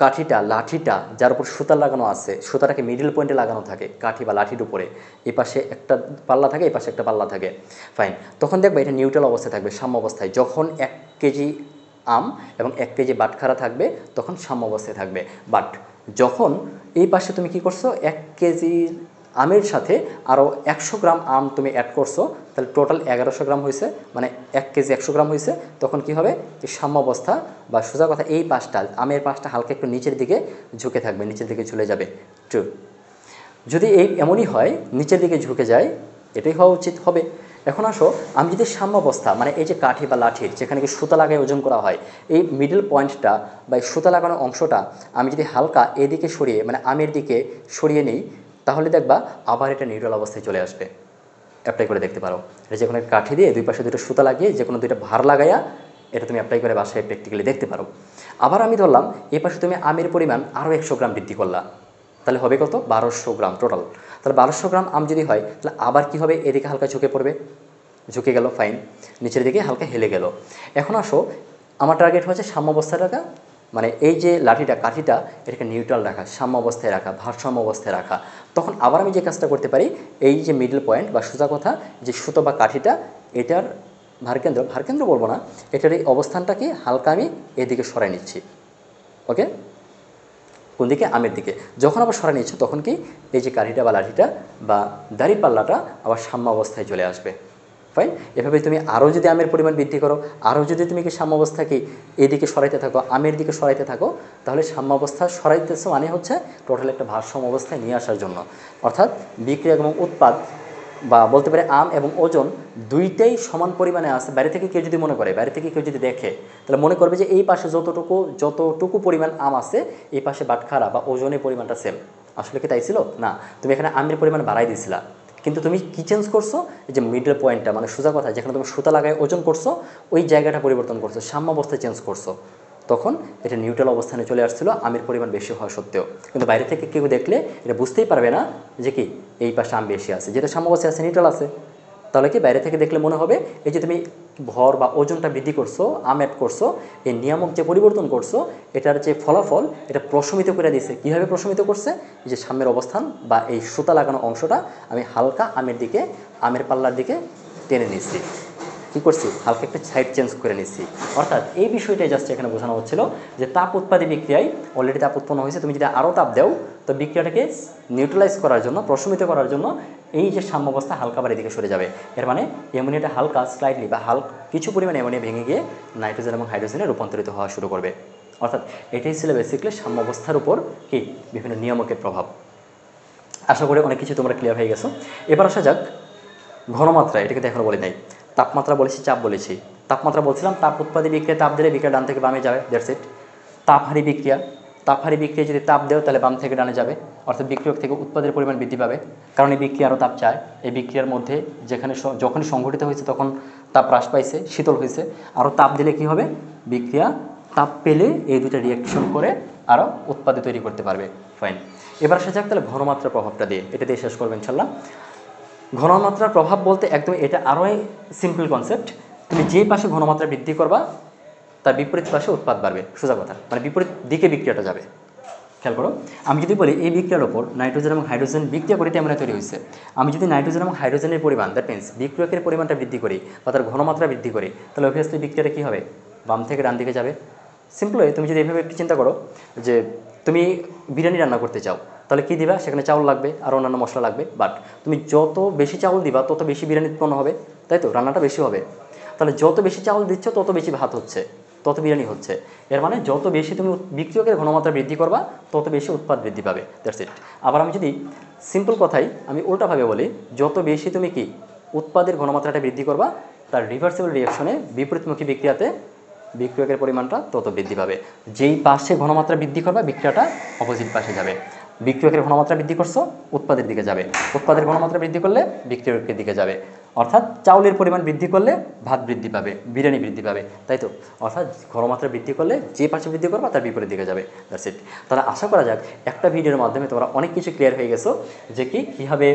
Speaker 1: কাঠিটা, লাঠিটা যার উপর সুতা লাগানো আছে, সুতাটাকে মিডল পয়েন্টে লাগানো থাকে কাঠি বা লাঠির উপরে, এই পাশে একটা পাল্লা থাকে, এই পাশে একটা পাল্লা থাকে, ফাইন। তখন দেখবে এটা নিউট্রাল অবস্থায় থাকবে, সাম্য অবস্থায়। যখন 1 কেজি আম এবং 1 কেজি বাটখারা থাকবে তখন সাম্য অবস্থায় থাকবে। বাট যখন এই পাশে তুমি কি করছো, 1 কেজি আমের সাথে আরও 100 গ্রাম আম তুমি অ্যাড করছো, তাহলে টোটাল 1100 গ্রাম হয়েছে, মানে 1 কেজি 100 গ্রাম হয়েছে, তখন কি হবে, এই সাম্যাবস্থা বা সোজা কথা এই পাশটা, আমের পাশটা হালকা একটু নিচের দিকে ঝুঁকে থাকবে, নিচের দিকে চলে যাবে, ট্রু। যদি এই এমনই হয় নিচের দিকে ঝুঁকে যায়, এটাই হওয়া উচিত হবে। এখন আসো, আমি যদি সাম্যাবস্থা মানে এই যে কাঠি বা লাঠির যেখানে কি সুতা লাগায় ওজন করা হয়, এই মিডল পয়েন্টটা বা এই সুতা লাগানো অংশটা আমি যদি হালকা এদিকে সরিয়ে, মানে আমের দিকে সরিয়ে নিই, তাহলে দেখবা আবার এটা নিউট্রাল অবস্থায় চলে আসবে। অ্যাপ্লাই করে দেখতে পারো। এটা যে কোনো একটা কাঠি দিয়ে দুই পাশে দুটো সুতা লাগিয়ে যে কোনো দুইটা ভার লাগাইয়া এটা তুমি অ্যাপ্লাই করে বাসায় প্র্যাকটিক্যালি দেখতে পারো। আবার আমি ধরলাম এই পাশে তুমি আমের পরিমাণ আরও 100 গ্রাম বৃদ্ধি করলা, তাহলে হবে কত? 1200 গ্রাম টোটাল। তাহলে 1200 গ্রাম আম যদি হয় তাহলে আবার কী হবে? এদিকে হালকা ঝুঁকে পড়বে, ঝুঁকে গেল, ফাইন, নিচের দিকে হালকা হেলে গেল। এখন আসো, আমার টার্গেট হচ্ছে সাম্য অবস্থায় রাখা, মানে এই যে লাঠিটা কাঠিটা এটাকে নিউট্রাল রাখা, সাম্য অবস্থায় রাখা, ভারসাম্য অবস্থায় রাখা। তখন আবার আমি যে কাজটা করতে পারি, এই যে মিডল পয়েন্ট বা সোজা কথা যে সুতো বা কাঠিটা, এটার ভারকেন্দ্র বলবো না, এটার এই অবস্থানটাকে হালকা আমি এদিকে সরাই নিচ্ছি। ওকে, কোন দিকে? আমের দিকে। যখন আবার সরাই নিচ্ছ তখন কি এই যে কাঠিটা বা লাঠিটা বা দাঁড়িপাল্লাটা আবার সাম্য অবস্থায় চলে আসবে। ফাইন। এভাবে তুমি আরও যদি আমের পরিমাণ বৃদ্ধি করো, আরও যদি তুমি কি সাম্য অবস্থাকে এদিকে সরাইতে থাকো, আমের দিকে সরাইতে থাকো, তাহলে সাম্য অবস্থা সরাইতেছো মানে হচ্ছে টোটাল একটা ভারসাম্য অবস্থায় নিয়ে আসার জন্য। অর্থাৎ বিক্রিয়া এবং উৎপাদ বা বলতে পারে আম এবং ওজন দুইটাই সমান পরিমাণে আছে। বাইরে থেকে কেউ যদি মনে করে, বাইরে থেকে কেউ যদি দেখে, তাহলে মনে করবে যে এই পাশে যতটুকু পরিমাণ আম আছে এই পাশে বাটখারা বা ওজনের পরিমাণটা সেম। আসলে কি তাই ছিল? না, তুমি এখানে আমের পরিমাণ বাড়াই দিয়েছিলা, কিন্তু তুমি কি চেঞ্জ করছো? এই যে মিডল পয়েন্টটা, মানে সোজা কথা যেখানে তুমি সুতা লাগায় ওজন করছো, ওই জায়গাটা পরিবর্তন করছো, সাম্য অবস্থায় চেঞ্জ করছো। তখন এটা নিউট্রাল অবস্থানে চলে আসছিল আমের পরিমাণ বেশি হওয়া সত্ত্বেও। কিন্তু বাইরে থেকে কেউ দেখলে এটা বুঝতেই পারবে না যে কি এই পাশে আম বেশি আছে, যেটা সাম্য অবস্থায় আছে, নিউট্রাল আছে। তাহলে কি বাইরে থেকে দেখলে মনে হবে এই যে তুমি ভর বা ওজনটা বৃদ্ধি করছো, আম অ্যাড করছো, এই নিয়ামক যে পরিবর্তন করছো, এটার যে ফলাফল এটা প্রশমিত করে দিয়েছে। কীভাবে প্রশমিত করছে? এই যে সাম্যের অবস্থান বা এই সুতা লাগানো অংশটা আমি হালকা আমের দিকে, আমের পাল্লার দিকে টেনে নিচ্ছি। কী করছি? হালকা একটা সাইড চেঞ্জ করে নিচ্ছি। অর্থাৎ এই বিষয়টাই জাস্ট এখানে বোঝানো হচ্ছিল যে তাপ উৎপাদী বিক্রিয়ায় অলরেডি তাপ উৎপন্ন হয়েছে, তুমি যদি আরও তাপ দাও তো বিক্রিয়াটাকে নিউট্রালাইজ করার জন্য, প্রশমিত করার জন্য এই যে সাম্য অবস্থা হালকা বাড়ির দিকে সরে যাবে। এর মানে অ্যামোনিয়াটা হালকা স্লাইটলি বা কিছু পরিমাণে অ্যামোনিয়া ভেঙে গিয়ে নাইট্রোজেন এবং হাইড্রোজেনে রূপান্তরিত হওয়া শুরু করবে। অর্থাৎ এটাই ছিল বেসিক্যালি সাম্য অবস্থার উপর কি বিভিন্ন নিয়ামকের প্রভাব। আশা করি অনেক কিছু তোমরা ক্লিয়ার হয়ে গেছো। এবার আসা যাক ঘনমাত্রা। এটা কিন্তু এখনও বলি নাই। তাপমাত্রা বলেছি, চাপ বলেছি। তাপমাত্রা বলছিলাম তাপ উৎপাদী বিক্রিয়া, তাপ দিলে বিক্রিয়া ডান থেকে বামে যাবে, দ্যাটস ইট। তাপহারী বিক্রিয়া, তাপহারী বিক্রিয়া যদি তাপ দেও তাহলে বাম থেকে ডানে যাবে, অর্থাৎ বিক্রিয়ক থেকে উৎপাদের পরিমাণ বৃদ্ধি পাবে, কারণ এই বিক্রিয়া আরও তাপ চায়। এই বিক্রিয়ার মধ্যে যখনই সংঘটিত হয়েছে তখন তাপ হ্রাস পাইছে, শীতল হয়েছে। আরও তাপ দিলে কি হবে? বিক্রিয়া তাপ পেলে এই দুটো রিয়াকশন করে আরও উৎপাদে তৈরি করতে পারবে। ফাইন। এবার আসা যাক তাহলে ঘনমাত্রার প্রভাবটা দিয়ে, এটা দিয়ে শেষ করবেন ইনশাল্লাহ। ঘনমাত্রার প্রভাব বলতে একদম এটা আরোই সিম্পল কনসেপ্ট। তুমি যে পাশে ঘনমাত্রা বৃদ্ধি করবা তার বিপরীত পাশে উৎপাদ বাড়বে, সোজা কথা, মানে বিপরীত দিকে বিক্রিয়াটা যাবে। খেয়াল করো, আমি যদি বলি এই বিক্রিয়ার ওপর নাইট্রোজেন এবং হাইড্রোজেন বিক্রিয়া করে তেমন তৈরি হয়েছে, আমি যদি নাইট্রোজেন এবং হাইড্রোজেনের পরিমাণ, দ্যাট মিনস বিক্রিয়কের পরিমাণটা বৃদ্ধি করি বা তার ঘনমাত্রা বৃদ্ধি করি, তাহলে অবভিয়াসলি বিক্রিয়াটা কী হবে? বাম থেকে ডান দিকে যাবে। সিম্পল। তুমি যদি এভাবে একটু চিন্তা করো যে তুমি বিরিয়ানি রান্না করতে চাও, তাহলে কী দিবা? সেখানে চাউল লাগবে আর অন্যান্য মশলা লাগবে, বাট তুমি যত বেশি চাউল দিবা তত বেশি বিরিয়ানি উৎপন্ন হবে, তাই তো? রান্নাটা বেশি হবে। তাহলে যত বেশি চাউল দিচ্ছ তত বেশি ভাত হচ্ছে, তত বিরিয়ানি হচ্ছে। এর মানে যত বেশি তুমি বিক্রিয়কের ঘনমাত্রা বৃদ্ধি করবা তত বেশি উৎপাদ বৃদ্ধি পাবে, দ্যাটস ইট। আবার আমি যদি সিম্পল কথাই আমি উল্টাভাবে বলি, যত বেশি তুমি কি উৎপাদের ঘনমাত্রাটা বৃদ্ধি করবা তার রিভার্সিবল রিঅ্যাকশনে বিপরীতমুখী বিক্রিয়াতে বিক্রিয়কের পরিমাণটা তত বৃদ্ধি পাবে। যেই পাশে ঘনমাত্রা বৃদ্ধি করবা বিক্রিয়াটা অপোজিট পাশে যাবে। বিক্রিয়কের ঘনমাত্রা বৃদ্ধি করছো, উৎপাদের দিকে যাবে। উৎপাদের ঘনমাত্রা বৃদ্ধি করলে বিক্রিয়কের দিকে যাবে। অর্থাৎ চাউলের পরিমাণ বৃদ্ধি করলে ভাত বৃদ্ধি পাবে, বিরিয়ানি বৃদ্ধি পাবে, তাই তো? অর্থাৎ ঘনমাত্রা বৃদ্ধি করলে যে পাশে বৃদ্ধি করবা তার বিপরীত দিকে যাবে, দ্যাটস ইট। তাহলে আশা করা যাক একটা ভিডিওর মাধ্যমে তোমরা অনেক কিছু ক্লিয়ার হয়ে গেছো যে কীভাবে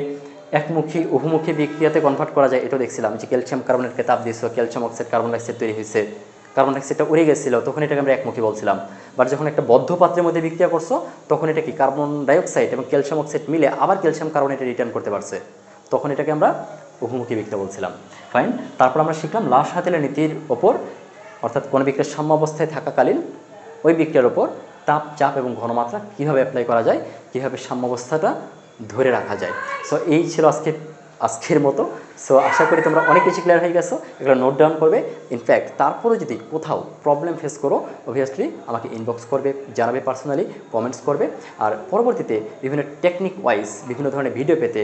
Speaker 1: একমুখী উভমুখী বিক্রিয়াতে কনভার্ট করা যায়। এটাও দেখছিলাম যে ক্যালসিয়াম কার্বনেটকে তাপ দিয়েছো, ক্যালসিয়াম অক্সাইড কার্বন ডাইঅক্সাইড তৈরি হয়েছে, কার্বন ডাইঅক্সাইডটা উড়ে গেছিলো, তখন এটাকে আমরা একমুখী বলছিলাম। বাট যখন একটা বদ্ধ পাত্রের মধ্যে বিক্রিয়া করছো তখন এটা কি কার্বন ডাইঅক্সাইড এবং ক্যালসিয়াম অক্সাইড মিলে আবার ক্যালসিয়াম কার্বনেটে রিটার্ন করতে পারছে, তখন এটাকে আমরা উভমুখী বিক্রিয়া বলছিলাম। ফাইন। তারপর আমরা শিখলাম লাশ হাতেলের নীতির ওপর, অর্থাৎ কোনো বিক্রিয়ার সাম্য অবস্থায় থাকাকালীন ওই বিক্রিয়ার ওপর তাপ, চাপ এবং ঘনমাত্রা কীভাবে অ্যাপ্লাই করা যায়, কীভাবে সাম্য অবস্থাটা ধরে রাখা যায়। সো এই ছিল আজকের মতো। সো আশা করি তোমরা অনেক কিছু ক্লিয়ার হয়ে গেছো, এগুলো নোট ডাউন করবে। ইনফ্যাক্ট তারপরে যদি কোথাও প্রবলেম ফেস করো অবভিয়াসলি আমাকে ইনবক্স করবে, জানাবে, পার্সোনালি কমেন্টস করবে। আর পরবর্তীতে বিভিন্ন টেকনিক ওয়াইজ বিভিন্ন ধরনের ভিডিও পেতে,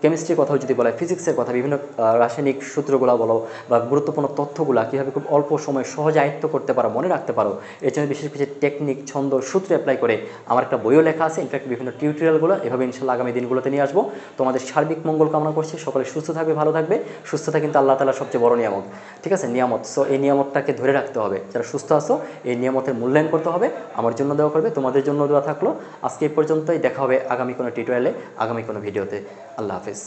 Speaker 1: কেমিস্ট্রির কথাও যদি বলা হয়, ফিজিক্সের কথা, বিভিন্ন রাসায়নিক সূত্রগুলো বলো বা গুরুত্বপূর্ণ তথ্যগুলো কীভাবে খুব অল্প সময় সহজে আয়ত্ত করতে পারো, মনে রাখতে পারো, এর জন্য বিশেষ কিছু টেকনিক, ছন্দ, সূত্র অ্যাপ্লাই করে আমার একটা বইও লেখা আছে। ইনফ্যাক্ট বিভিন্ন টিউটোরিয়ালগুলো এভাবে ইনশাল্লাহ আগামী দিনগুলোতে নিয়ে আসবো। তোমাদের সার্বিক মঙ্গল কামনা করছি। সকলে সুস্থ থাকবে, ভালো থাকবে। সুস্থতা কিন্তু আল্লাহ তাআলার সবচেয়ে বড় নিয়ামত, ঠিক আছে, নিয়ামত। সো এই নিয়ামতটাকে ধরে রাখতে হবে। যারা সুস্থ আছো এই নিয়ামতের মূল্যায়ন করতে হবে। আমার জন্য দোয়া করবে, তোমাদের জন্য দোয়া থাকলো। আজকে এই পর্যন্তই, দেখা হবে আগামী কোনো টিউটোরিয়ালে, আগামী কোনো ভিডিওতে। আল্লাহ হাফেজ।